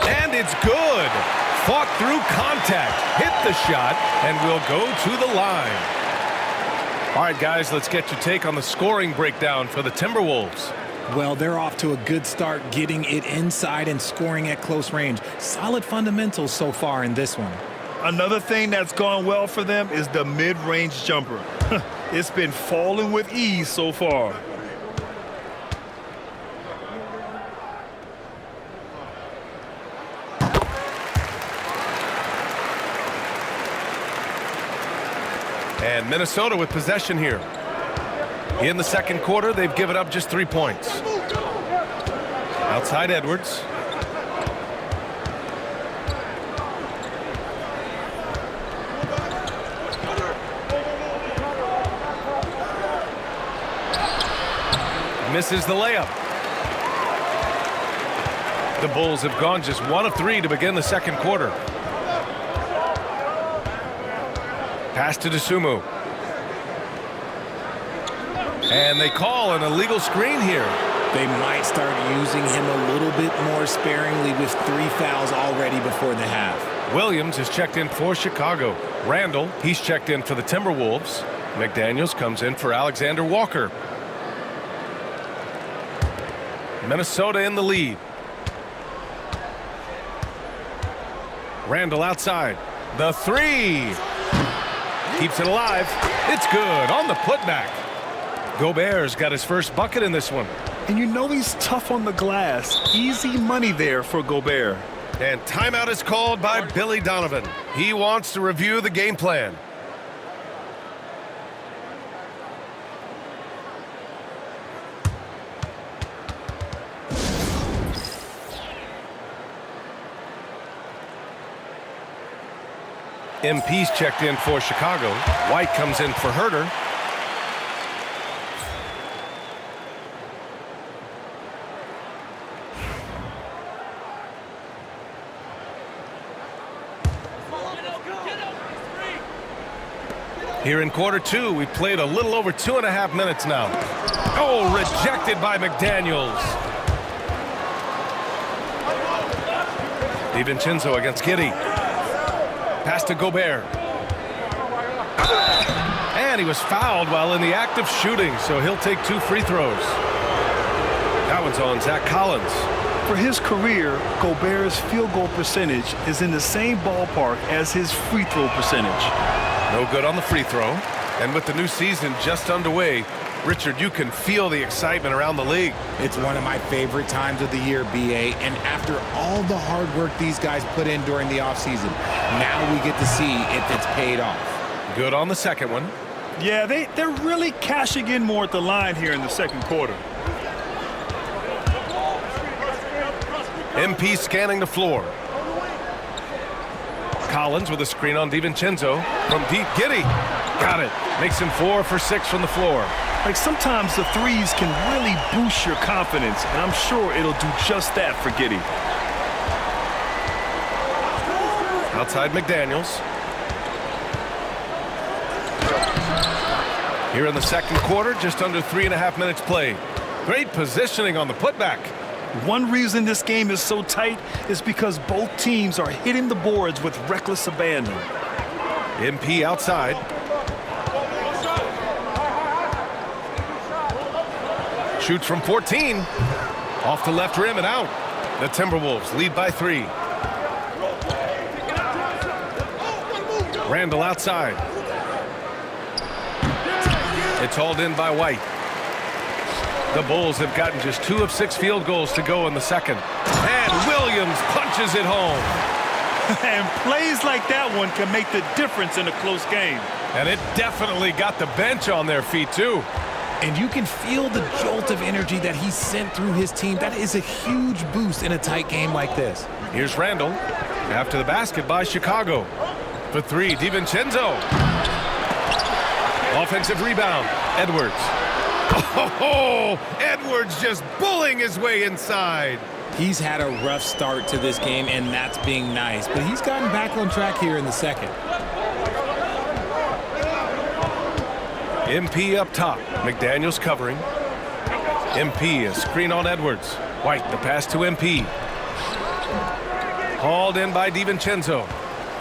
And it's good. Fought through contact, hit the shot, and will go to the line. All right, guys, let's get your take on the scoring breakdown for the Timberwolves. Well, they're off to a good start getting it inside and scoring at close range. Solid fundamentals so far in this one. Another thing that's gone well for them is the mid-range jumper. It's been falling with ease so far. And Minnesota with possession here. In the second quarter, they've given up just 3 points. Outside Edwards. Misses the layup. The Bulls have gone just 1 of 3 to begin the second quarter. Pass to Dosunmu. And they call an illegal screen here. They might start using him a little bit more sparingly with 3 fouls already before the half. Williams has checked in for Chicago. Randall, he's checked in for the Timberwolves. McDaniels comes in for Alexander Walker. Minnesota in the lead. Randall outside. The 3. Keeps it alive. It's good on the putback. Gobert's got his first bucket in this one. And you know he's tough on the glass. Easy money there for Gobert. And timeout is called by Billy Donovan. He wants to review the game plan. MP's checked in for Chicago. White comes in for Herter. Here in quarter 2, we've played a little over 2.5 minutes now. Oh, rejected by McDaniels. DiVincenzo against Giddey. Pass to Gobert. And he was fouled while in the act of shooting, so he'll take 2 free throws. That one's on Zach Collins. For his career, Gobert's field goal percentage is in the same ballpark as his free throw percentage. No good on the free throw. And with the new season just underway, Richard, you can feel the excitement around the league. It's one of my favorite times of the year, BA. And after all the hard work these guys put in during the offseason, now we get to see if it's paid off. Good on the second one. Yeah, they're really cashing in more at the line here in the second quarter. MP scanning the floor. Collins with a screen on DiVincenzo. From deep, Giddey. Got it. Makes him 4 for 6 from the floor. Like sometimes the threes can really boost your confidence, and I'm sure it'll do just that for Giddey. Outside McDaniels. Here in the second quarter, just under 3.5 minutes played. Great positioning on the putback. One reason this game is so tight is because both teams are hitting the boards with reckless abandon. MP outside. Shoots from 14. Off the left rim and out. The Timberwolves lead by 3. Randall outside. It's hauled in by White. The Bulls have gotten just 2 of 6 field goals to go in the second. And Williams punches it home. And plays like that one can make the difference in a close game. And it definitely got the bench on their feet, too. And you can feel the jolt of energy that he sent through his team. That is a huge boost in a tight game like this. Here's Randall. After the basket by Chicago. For 3, DiVincenzo. Offensive rebound, Edwards. Oh, Edwards just bullying his way inside. He's had a rough start to this game, and that's being nice. But he's gotten back on track here in the second. MP up top. McDaniels covering. MP, a screen on Edwards. White, the pass to MP. Hauled in by DiVincenzo.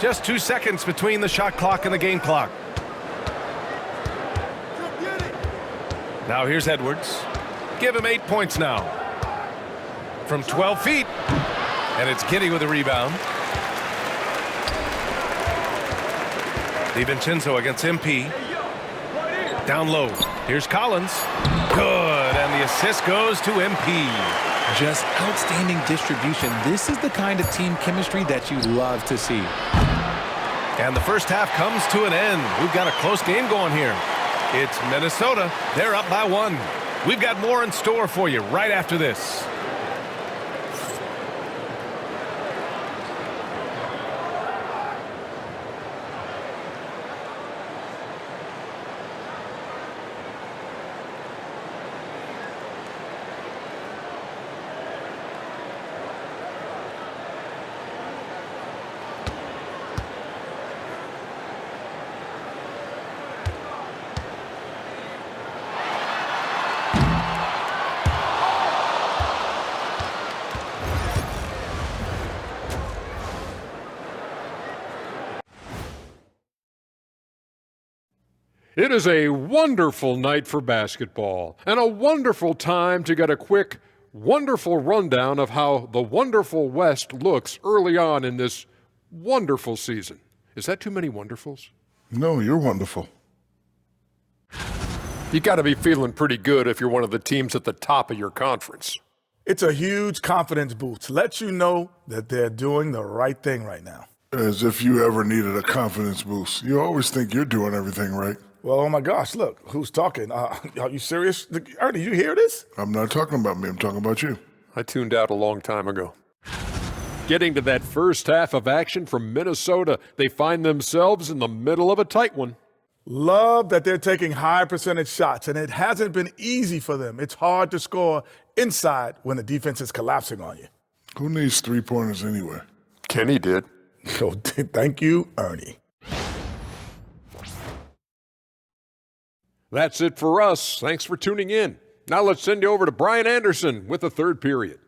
Just 2 seconds between the shot clock and the game clock. Now here's Edwards. Give him 8 points now. From 12 feet. And it's Giddey with a rebound. DiVincenzo against MP. Down low. Here's Collins. Good. And the assist goes to MP. Just outstanding distribution. This is the kind of team chemistry that you love to see. And the first half comes to an end. We've got a close game going here. It's Minnesota. They're up by 1. We've got more in store for you right after this. It is a wonderful night for basketball and a wonderful time to get a quick, wonderful rundown of how the wonderful West looks early on in this wonderful season. Is that too many wonderfuls? No, you're wonderful. You got to be feeling pretty good if you're one of the teams at the top of your conference. It's a huge confidence boost. Let you know that they're doing the right thing right now. As if you ever needed a confidence boost. You always think you're doing everything right. Well, oh my gosh, look, who's talking? Are you serious? Ernie, you hear this? I'm not talking about me, I'm talking about you. I tuned out a long time ago. Getting to that first half of action from Minnesota, they find themselves in the middle of a tight one. Love that they're taking high percentage shots, and it hasn't been easy for them. It's hard to score inside when the defense is collapsing on you. Who needs three-pointers anyway? Kenny did. So thank you, Ernie. That's it for us. Thanks for tuning in. Now let's send you over to Brian Anderson with the third period.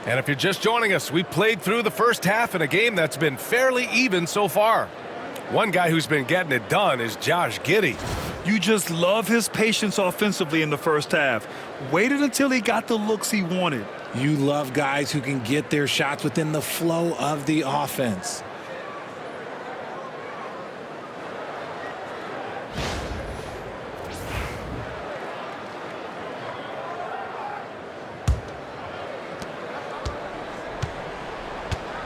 And if you're just joining us, we played through the first half in a game that's been fairly even so far. One guy who's been getting it done is Josh Giddey. You just love his patience offensively in the first half. Waited until he got the looks he wanted. You love guys who can get their shots within the flow of the offense.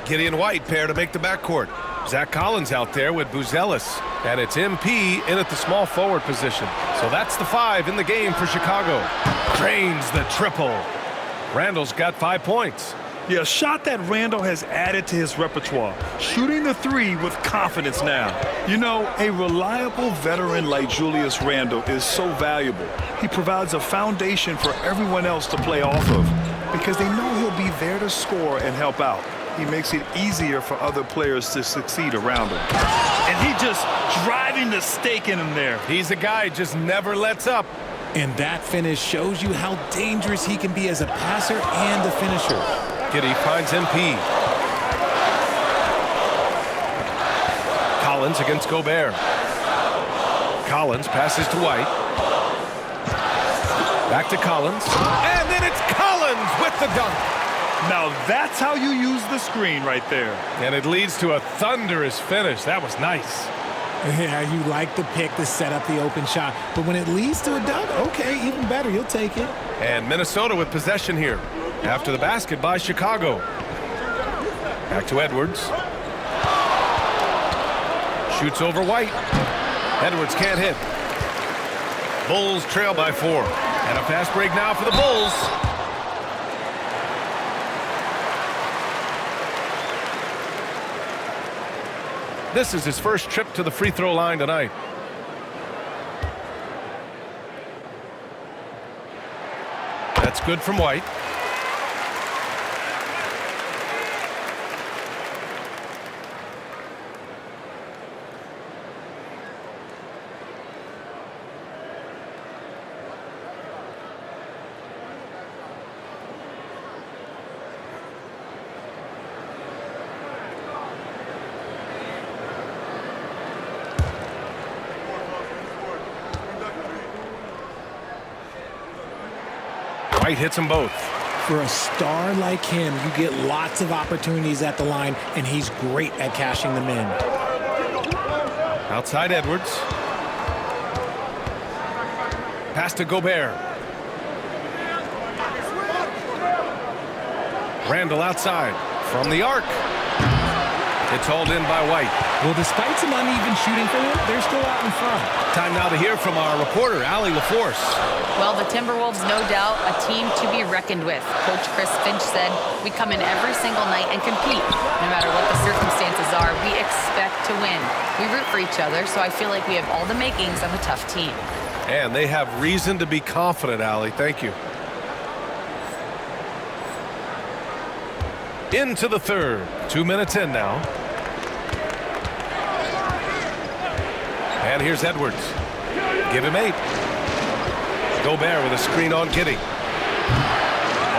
Giddey and White pair to make the backcourt. Zach Collins out there with Buzelis. And it's MP in at the small forward position. So that's the 5 in the game for Chicago. Drains the triple. Randall's got 5 points. Yeah, a shot that Randall has added to his repertoire. Shooting the 3 with confidence now. You know, a reliable veteran like Julius Randall is so valuable. He provides a foundation for everyone else to play off of because they know he'll be there to score and help out. He makes it easier for other players to succeed around him. And he just driving the stake in him there. He's a guy just never lets up. And that finish shows you how dangerous he can be as a passer and a finisher. Giddey finds MP. Collins against Gobert. Collins passes to White. Back to Collins. And then it's Collins with the dunk. Now that's how you use the screen right there. And it leads to a thunderous finish. That was nice. Yeah, you like the pick to set up the open shot. But when it leads to a dunk, okay, even better. You'll take it. And Minnesota with possession here. After the basket by Chicago. Back to Edwards. Shoots over White. Edwards can't hit. Bulls trail by 4. And a fast break now for the Bulls. This is his first trip to the free throw line tonight. That's good from White. White hits them both. For a star like him, you get lots of opportunities at the line, and he's great at cashing them in. Outside Edwards. Pass to Gobert. Randall outside from the arc. It's hauled in by White. Well, despite some uneven shooting for him, they're still out in front. Time now to hear from our reporter, Allie LaForce. Well, the Timberwolves, no doubt, a team to be reckoned with. Coach Chris Finch said, we come in every single night and compete. No matter what the circumstances are, we expect to win. We root for each other, so I feel like we have all the makings of a tough team. And they have reason to be confident, Allie. Thank you. Into the third. 2 minutes in now. And here's Edwards. Give him 8. Gobert with a screen on Giddey.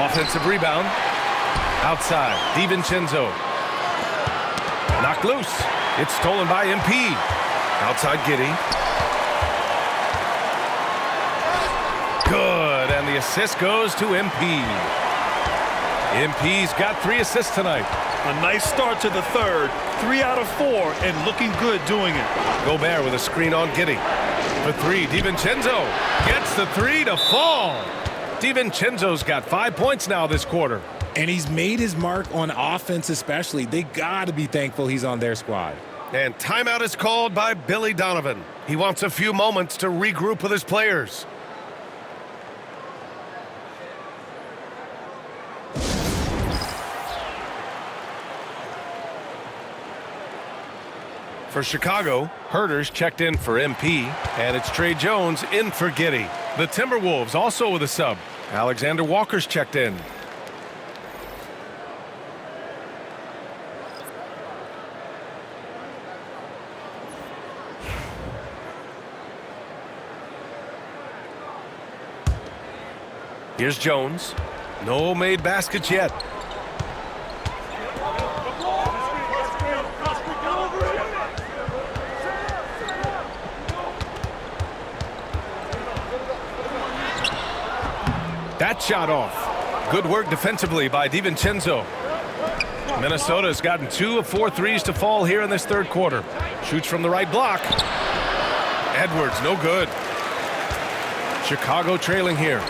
Offensive rebound. Outside. DiVincenzo. Knocked loose. It's stolen by MP. Outside Giddey. Good. And the assist goes to MP. MP's got 3 assists tonight. A nice start to the third. 3 out of 4 and looking good doing it. Gobert with a screen on Giddey. For 3, DiVincenzo gets the 3 to fall. DiVincenzo's got 5 points now this quarter. And he's made his mark on offense especially. They got to be thankful he's on their squad. And timeout is called by Billy Donovan. He wants a few moments to regroup with his players. For Chicago, Herter's checked in for MP, and it's Trey Jones in for Giddey. The Timberwolves also with a sub. Alexander Walker's checked in. Here's Jones. No made baskets yet. That shot off. Good work defensively by DiVincenzo. Minnesota's gotten 2 of 4 threes to fall here in this third quarter. Shoots from the right block. Edwards, no good. Chicago trailing here.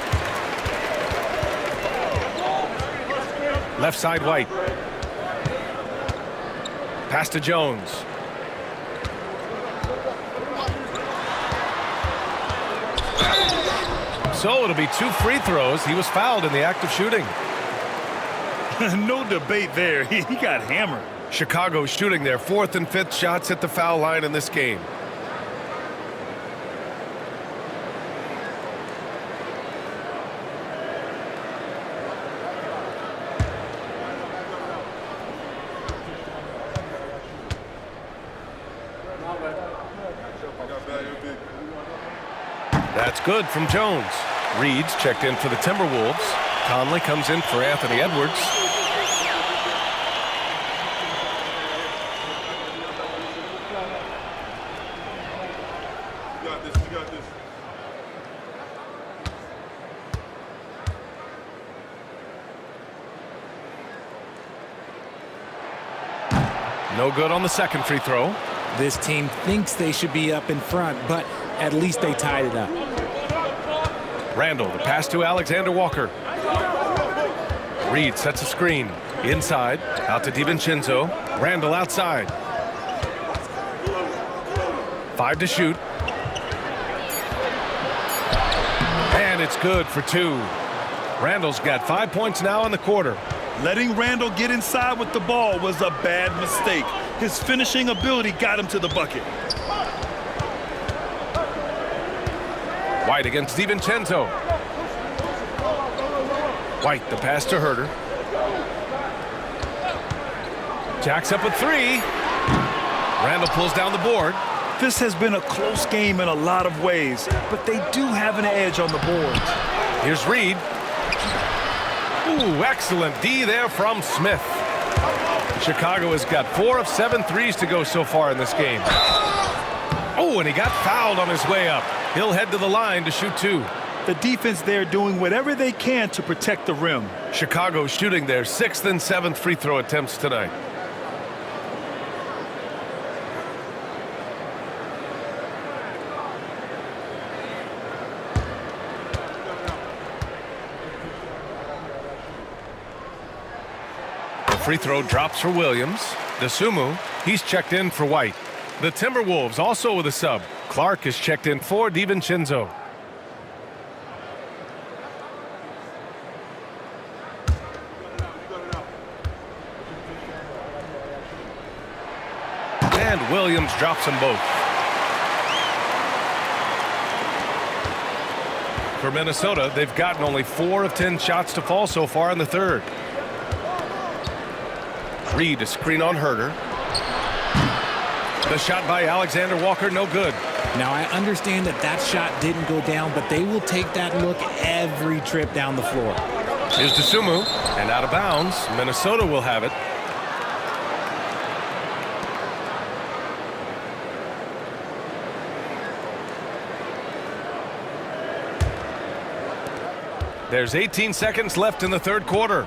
Left side White. Pass to Jones. So it'll be 2 free throws. He was fouled in the act of shooting. No debate there. He got hammered. Chicago shooting their 4th and 5th shots at the foul line in this game. That's good from Jones. Reed's checked in for the Timberwolves. Conley comes in for Anthony Edwards. We got this. No good on the second free throw. This team thinks they should be up in front, but at least they tied it up. Randall, the pass to Alexander Walker. Reed sets a screen. Inside, out to DiVincenzo. Randall outside. 5 to shoot. And it's good for 2. Randall's got 5 points now in the quarter. Letting Randall get inside with the ball was a bad mistake. His finishing ability got him to the bucket. White against DiVincenzo. White, the pass to Herter. Jacks up a 3. Randall pulls down the board. This has been a close game in a lot of ways, but they do have an edge on the boards. Here's Reed. Ooh, excellent D there from Smith. Chicago has got 4 of 7 threes to go so far in this game. Oh, and he got fouled on his way up. He'll head to the line to shoot 2. The defense there doing whatever they can to protect the rim. Chicago shooting their 6th and 7th free throw attempts tonight. Free throw drops for Williams. DeSumo, he's checked in for White. The Timberwolves also with a sub. Clark is checked in for DiVincenzo. And Williams drops them both. For Minnesota, they've gotten only 4 of 10 shots to fall so far in the third. Reed, a screen on Herter. The shot by Alexander Walker, no good. Now, I understand that shot didn't go down, but they will take that look every trip down the floor. Here's DeSumo, and out of bounds. Minnesota will have it. There's 18 seconds left in the third quarter.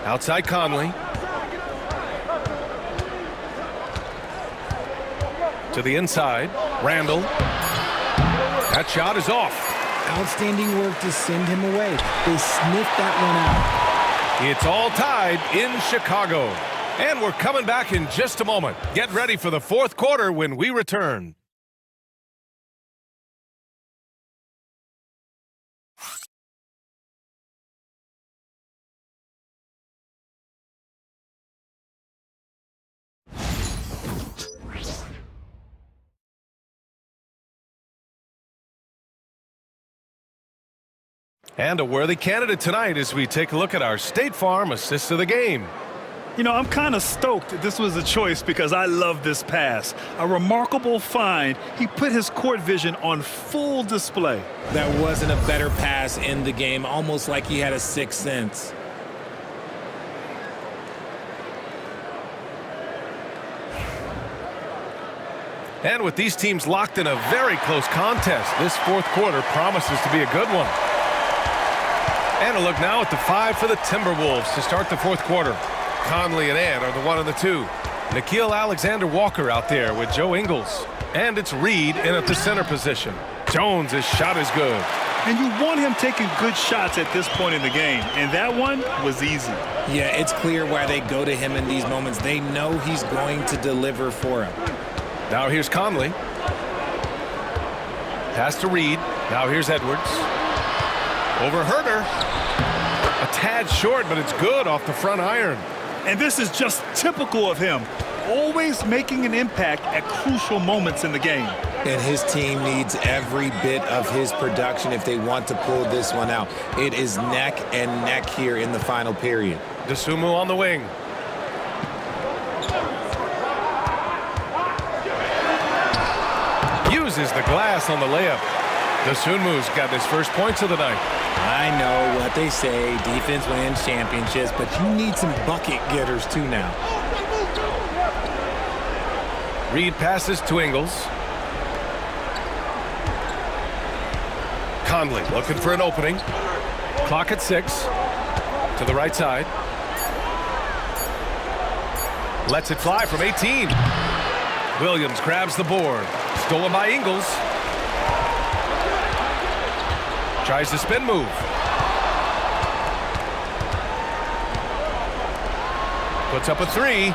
Outside Conley. To the inside. Randall. That shot is off. Outstanding work to send him away. They sniffed that one out. It's all tied in Chicago. And we're coming back in just a moment. Get ready for the fourth quarter when we return. And a worthy candidate tonight as we take a look at our State Farm assist of the game. You know, I'm kind of stoked this was a choice because I love this pass. A remarkable find. He put his court vision on full display. That wasn't a better pass in the game, almost like he had a sixth sense. And with these teams locked in a very close contest, this fourth quarter promises to be a good one. And a look now at the 5 for the Timberwolves to start the fourth quarter. Conley and Ann are the 1 and the 2. Nickeil Alexander-Walker out there with Joe Ingles. And it's Reed in at the center position. Jones' shot is good. And you want him taking good shots at this point in the game. And that one was easy. Yeah, it's clear why they go to him in these moments. They know he's going to deliver for him. Now here's Conley. Pass to Reed. Now here's Edwards. Over Herter. A tad short, but it's good off the front iron. And this is just typical of him. Always making an impact at crucial moments in the game. And his team needs every bit of his production if they want to pull this one out. It is neck and neck here in the final period. DeSumo on the wing. Uses the glass on the layup. DeSumo's got his first points of the night. I know what they say, defense wins championships, but you need some bucket getters too now. Reed passes to Ingles. Conley looking for an opening. Clock at 6. To the right side. Lets it fly from 18. Williams grabs the board. Stolen by Ingles. Tries the spin move. Puts up a 3.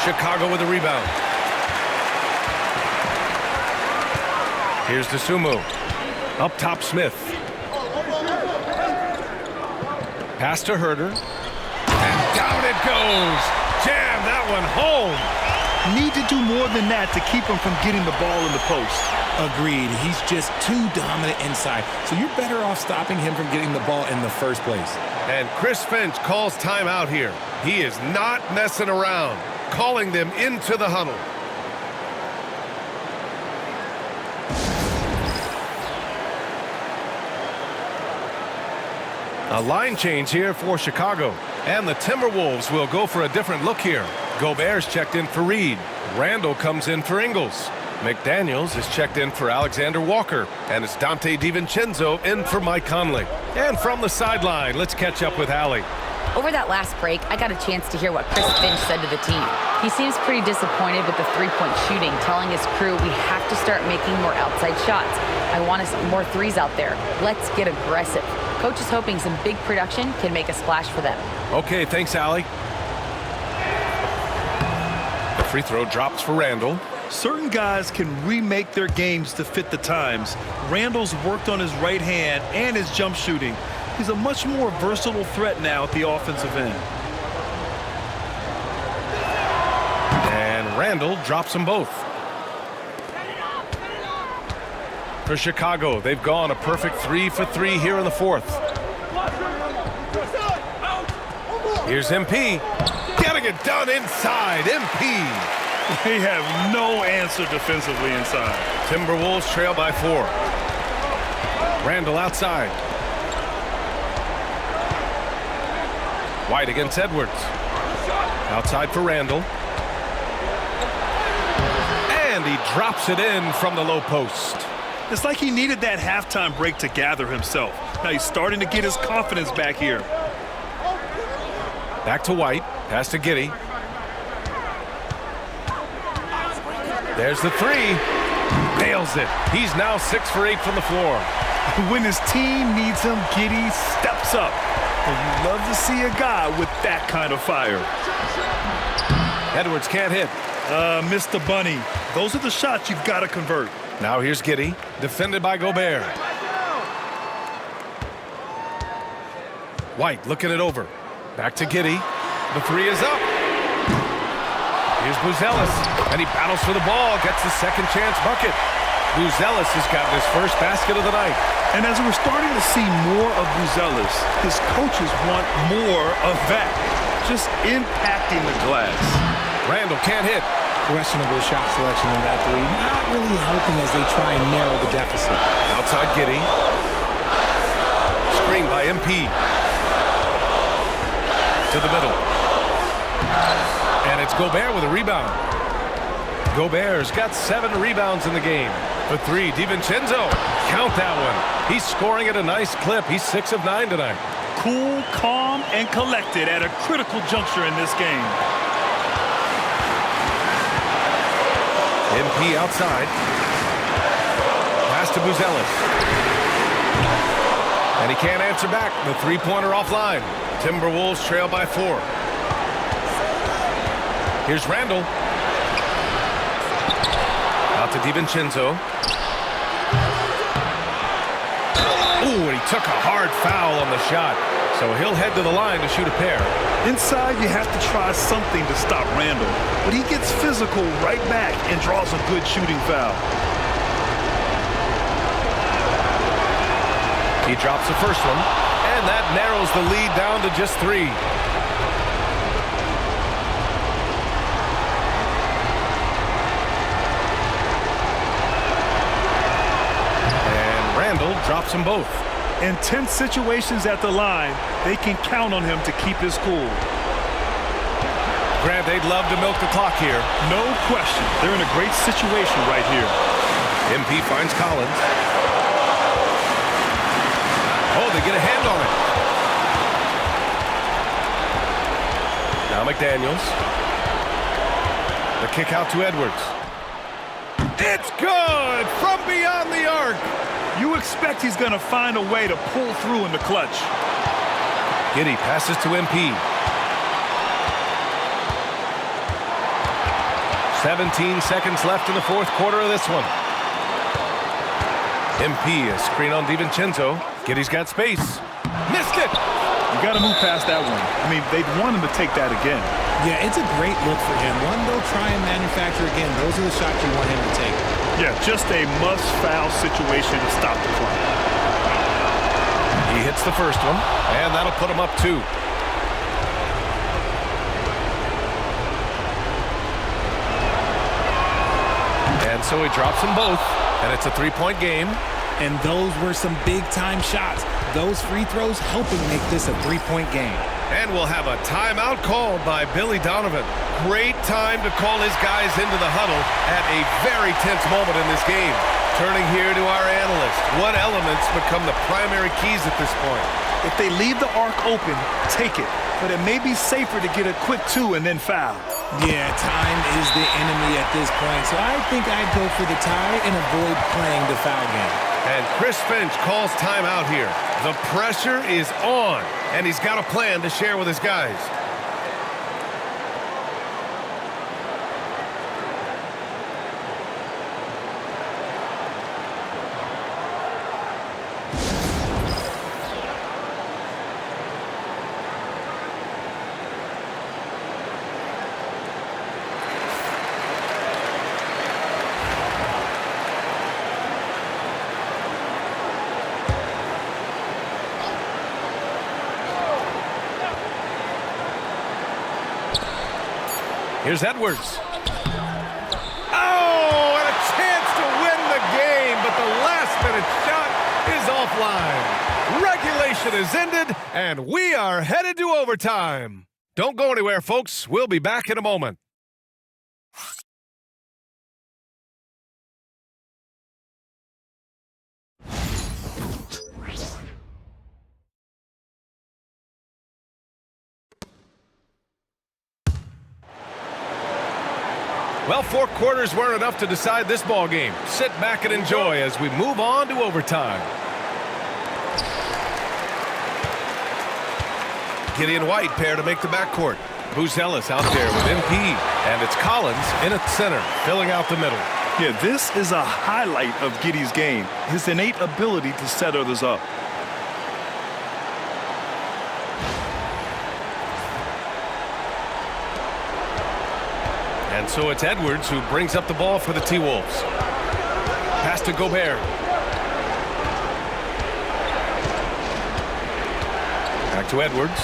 Chicago with a rebound. Here's the Sumo. Up top, Smith. Pass to Herder. And down it goes. Jam that one home. Need to do more than that to keep him from getting the ball in the post. Agreed. He's just too dominant inside. So you're better off stopping him from getting the ball in the first place. And Chris Finch calls timeout here. He is not messing around, calling them into the huddle. A line change here for Chicago. And the Timberwolves will go for a different look here. Gobert's checked in for Reed. Randall comes in for Ingles. McDaniels is checked in for Alexander Walker. And it's Dante DiVincenzo in for Mike Conley. And from the sideline, let's catch up with Allie. Over that last break, I got a chance to hear what Chris Finch said to the team. He seems pretty disappointed with the three-point shooting, telling his crew we have to start making more outside shots. I want us more threes out there. Let's get aggressive. Coach is hoping some big production can make a splash for them. Okay, thanks, Allie. The free throw drops for Randall. Certain guys can remake their games to fit the times. Randall's worked on his right hand and his jump shooting. He's a much more versatile threat now at the offensive end. And Randall drops them both. For Chicago, they've gone a perfect 3 for 3 here in the fourth. Here's MP. Getting it done inside. MP. They have no answer defensively inside. Timberwolves trail by 4. Randall outside. White against Edwards. Outside for Randall. And he drops it in from the low post. It's like he needed that halftime break to gather himself. Now he's starting to get his confidence back here. Back to White. Pass to Giddey. There's the three. Nails it. He's now 6 for 8 from the floor. When his team needs him, Giddey steps up. And you love to see a guy with that kind of fire. Edwards can't hit. Mr. Bunny. Those are the shots you've got to convert. Now here's Giddey, defended by Gobert. White looking it over. Back to Giddey. The three is up. Here's Buzelis, and he battles for the ball, gets the second chance bucket. Buzelis has gotten his first basket of the night. And as we're starting to see more of Buzelis, his coaches want more of that. Just impacting the glass. Randall can't hit. Questionable shot selection in that three. Not really helping as they try and narrow the deficit. Outside Giddey. Screen by MP. To the middle. And it's Gobert with a rebound. Gobert's got 7 rebounds in the game. For 3, DiVincenzo. Count that one. He's scoring at a nice clip. He's 6 of 9 tonight. Cool, calm, and collected at a critical juncture in this game. MP outside. Pass to Buzelis. And he can't answer back. The three-pointer offline. Timberwolves trail by 4. Here's Randall. Out to DiVincenzo. Ooh, and he took a hard foul on the shot. So he'll head to the line to shoot a pair. Inside, you have to try something to stop Randall. But he gets physical right back and draws a good shooting foul. He drops the first one. And that narrows the lead down to just 3. Randall drops them both. In tense situations at the line, they can count on him to keep his cool. Grant, they'd love to milk the clock here. No question. They're in a great situation right here. MP finds Collins. Oh, they get a hand on it. Now McDaniels. The kick out to Edwards. It's good from beyond the arc. You expect he's going to find a way to pull through in the clutch. Giddey passes to MP. 17 seconds left in the fourth quarter of this one. MP, a screen on DiVincenzo. Giddey's got space. Missed it! You got to move past that one. I mean, they'd want him to take that again. Yeah, it's a great look for him. One they'll try and manufacture again. Those are the shots you want him to take. Yeah, just a must-foul situation to stop the clock. He hits the first one, and that'll put him up 2. And so he drops them both, and it's a 3-point game. And those were some big-time shots. Those free throws helping make this a 3-point game. And we'll have a timeout called by Billy Donovan. Great time to call his guys into the huddle at a very tense moment in this game. Turning here to our analyst. What elements become the primary keys at this point? If they leave the arc open, take it. But it may be safer to get a quick 2 and then foul. Yeah, time is the enemy at this point. So I think I'd go for the tie and avoid playing the foul game. And Chris Finch calls timeout here. The pressure is on, and he's got a plan to share with his guys. Here's Edwards. Oh, and a chance to win the game, but the last-minute shot is offline. Regulation is ended, and we are headed to overtime. Don't go anywhere, folks. We'll be back in a moment. Well, 4 quarters weren't enough to decide this ball game. Sit back and enjoy as we move on to overtime. Giddey and White pair to make the backcourt. Buzelis out there with MP, and it's Collins in at center, filling out the middle. Yeah, this is a highlight of Giddey's game, his innate ability to set others up. And so it's Edwards who brings up the ball for the T-Wolves. Pass to Gobert. Back to Edwards.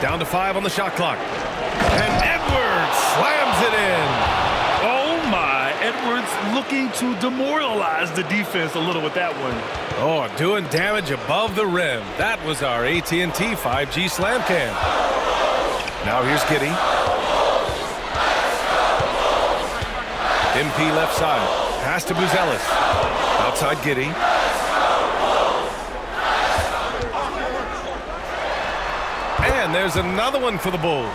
Down to 5 on the shot clock. And Edwards slams it in. Oh my, Edwards looking to demoralize the defense a little with that one. Oh, doing damage above the rim. That was our AT&T 5G slam cam. Now here's Giddey. MP left side. Pass to Buzelis. Outside Giddey. And there's another one for the Bulls.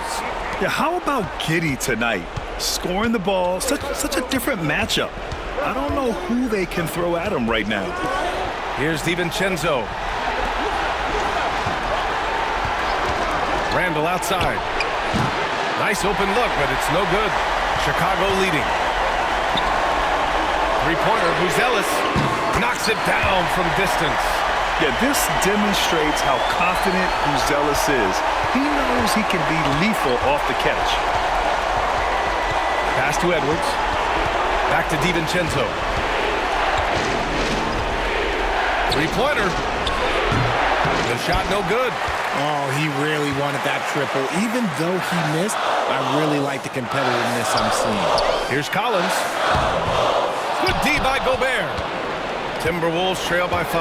Yeah, how about Giddey tonight? Scoring the ball, such a different matchup. I don't know who they can throw at him right now. Here's DiVincenzo. Randall outside. Nice open look, but it's no good. Chicago leading. Three-pointer, Buzelis knocks it down from distance. Yeah, this demonstrates how confident Buzelis is. He knows he can be lethal off the catch. Pass to Edwards. Back to DiVincenzo. Three-pointer. The shot no good. Oh, he really wanted that triple. Even though he missed, I really like the competitiveness I'm seeing. Here's Collins. Good D by Gobert. Timberwolves trail by 5.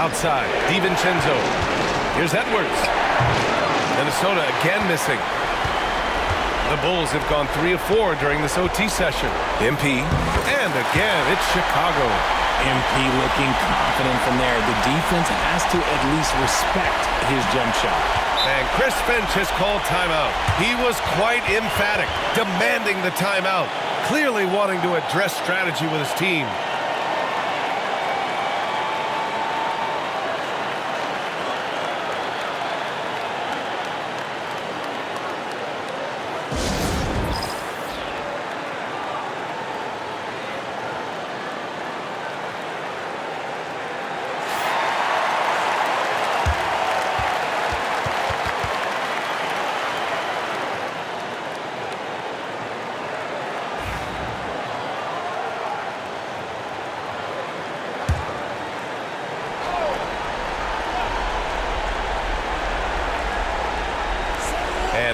Outside, DiVincenzo. Here's Edwards. Minnesota again missing. The Bulls have gone 3 of 4 during this OT session. MP. And again, it's Chicago. MP looking confident from there. The defense has to at least respect his jump shot. And Chris Finch has called timeout. He was quite emphatic, demanding the timeout, clearly wanting to address strategy with his team.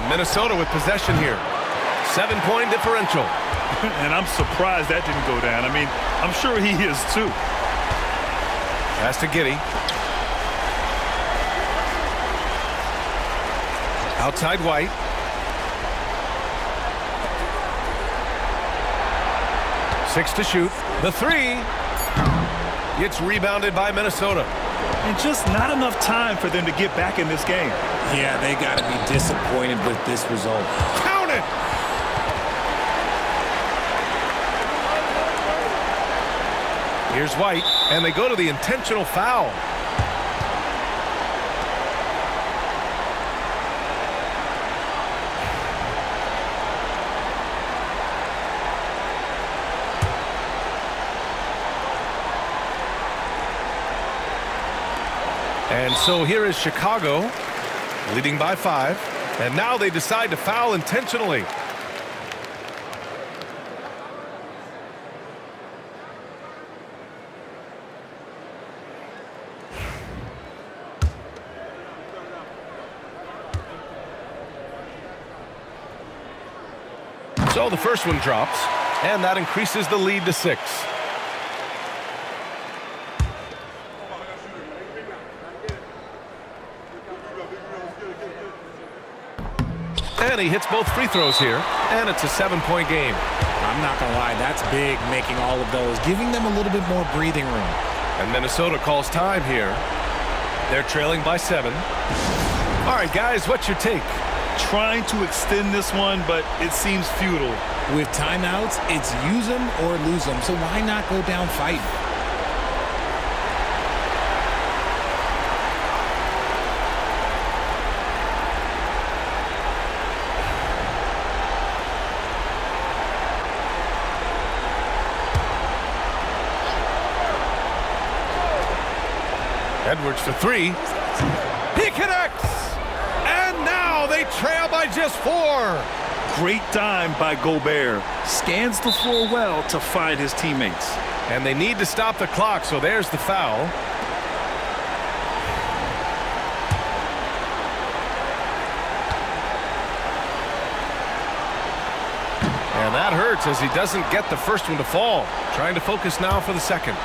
Minnesota with possession here. 7-point differential. And I'm surprised that didn't go down. I mean, I'm sure he is too. Pass to Giddey. Outside White. Six to shoot. The three. It's rebounded by Minnesota. And just not enough time for them to get back in this game. Yeah, they got to be disappointed with this result. Count it! Here's White, and they go to the intentional foul. And so here is Chicago, leading by 5. And now they decide to foul intentionally. So the first one drops, and that increases the lead to 6. And he hits both free throws here, and it's a 7-point game. I'm not going to lie, that's big, making all of those, giving them a little bit more breathing room. And Minnesota calls time here. They're trailing by 7. All right, guys, what's your take? Trying to extend this one, but it seems futile. With timeouts, it's use them or lose them, so why not go down fighting? Edwards for 3. He connects! And now they trail by just 4. Great dime by Gobert. Scans the floor well to find his teammates. And they need to stop the clock, so there's the foul. And that hurts as he doesn't get the first one to fall. Trying to focus now for the second.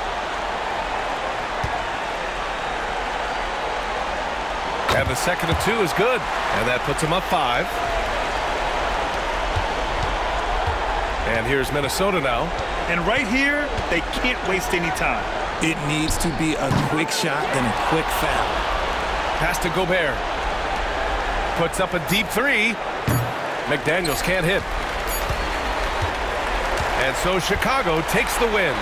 And the second of 2 is good. And that puts him up 5. And here's Minnesota now. And right here, they can't waste any time. It needs to be a quick shot, then a quick foul. Pass to Gobert. Puts up a deep 3. McDaniels can't hit. And so Chicago takes the win.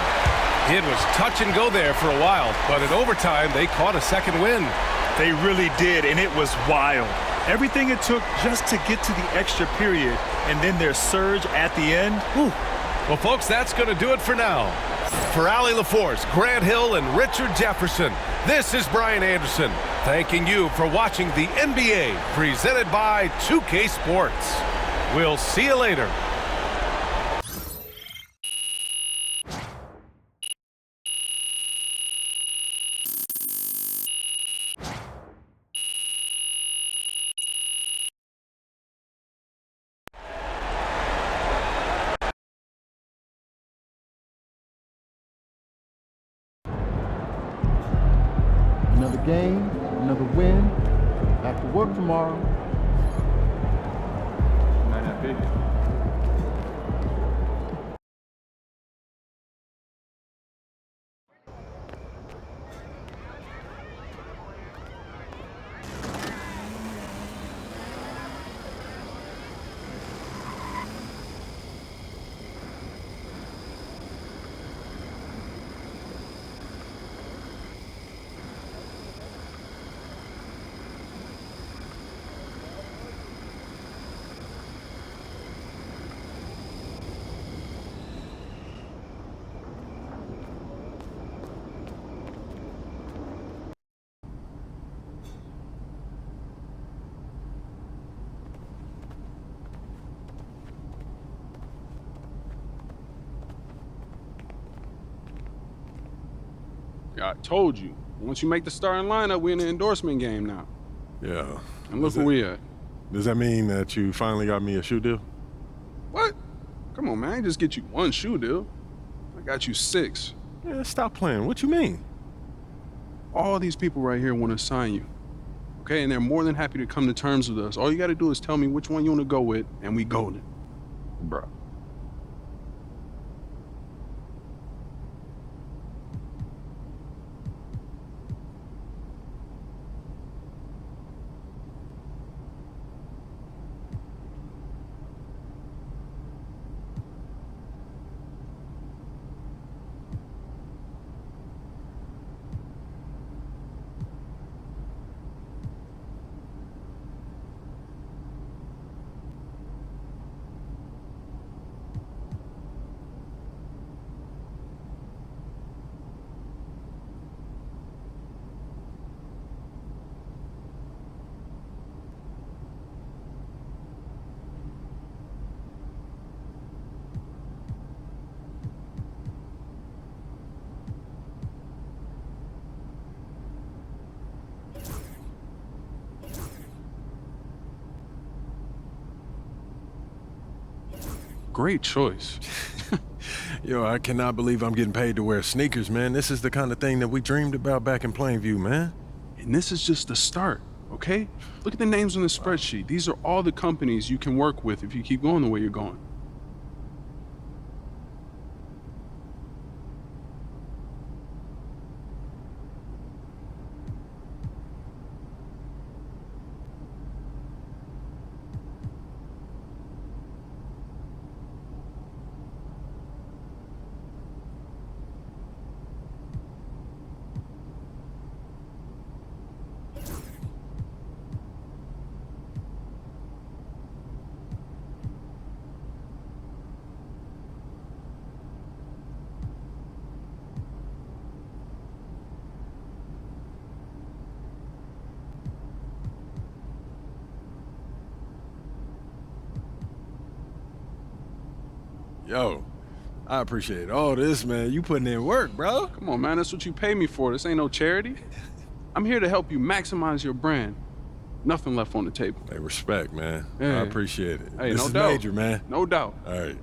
It was touch and go there for a while, but in overtime, they caught a second win. They really did, and it was wild. Everything it took just to get to the extra period, and then their surge at the end. Whew. Well, folks, that's going to do it for now. For Allie LaForce, Grant Hill, and Richard Jefferson, this is Brian Anderson, thanking you for watching the NBA presented by 2K Sports. We'll see you later. Another game, another win. Back to work tomorrow. Might not be. I told you. Once you make the starting lineup, we're in the endorsement game now. Yeah. And look where we at. Does that mean that you finally got me a shoe deal? What? Come on, man. I ain't just get you one shoe deal. I got you 6. Yeah, stop playing. What you mean? All these people right here want to sign you. Okay, and they're more than happy to come to terms with us. All you got to do is tell me which one you want to go with, and we golden. Bruh. Great choice. Yo, I cannot believe I'm getting paid to wear sneakers, man. This is the kind of thing that we dreamed about back in Plainview, man. And this is just the start, okay? Look at the names on the spreadsheet. These are all the companies you can work with if you keep going the way you're going. Yo, I appreciate all this, man. You putting in work, bro. Come on, man. That's what you pay me for. This ain't no charity. I'm here to help you maximize your brand. Nothing left on the table. Hey, respect, man. Yeah. I appreciate it. Hey, This no is doubt. major, man. No doubt. All right.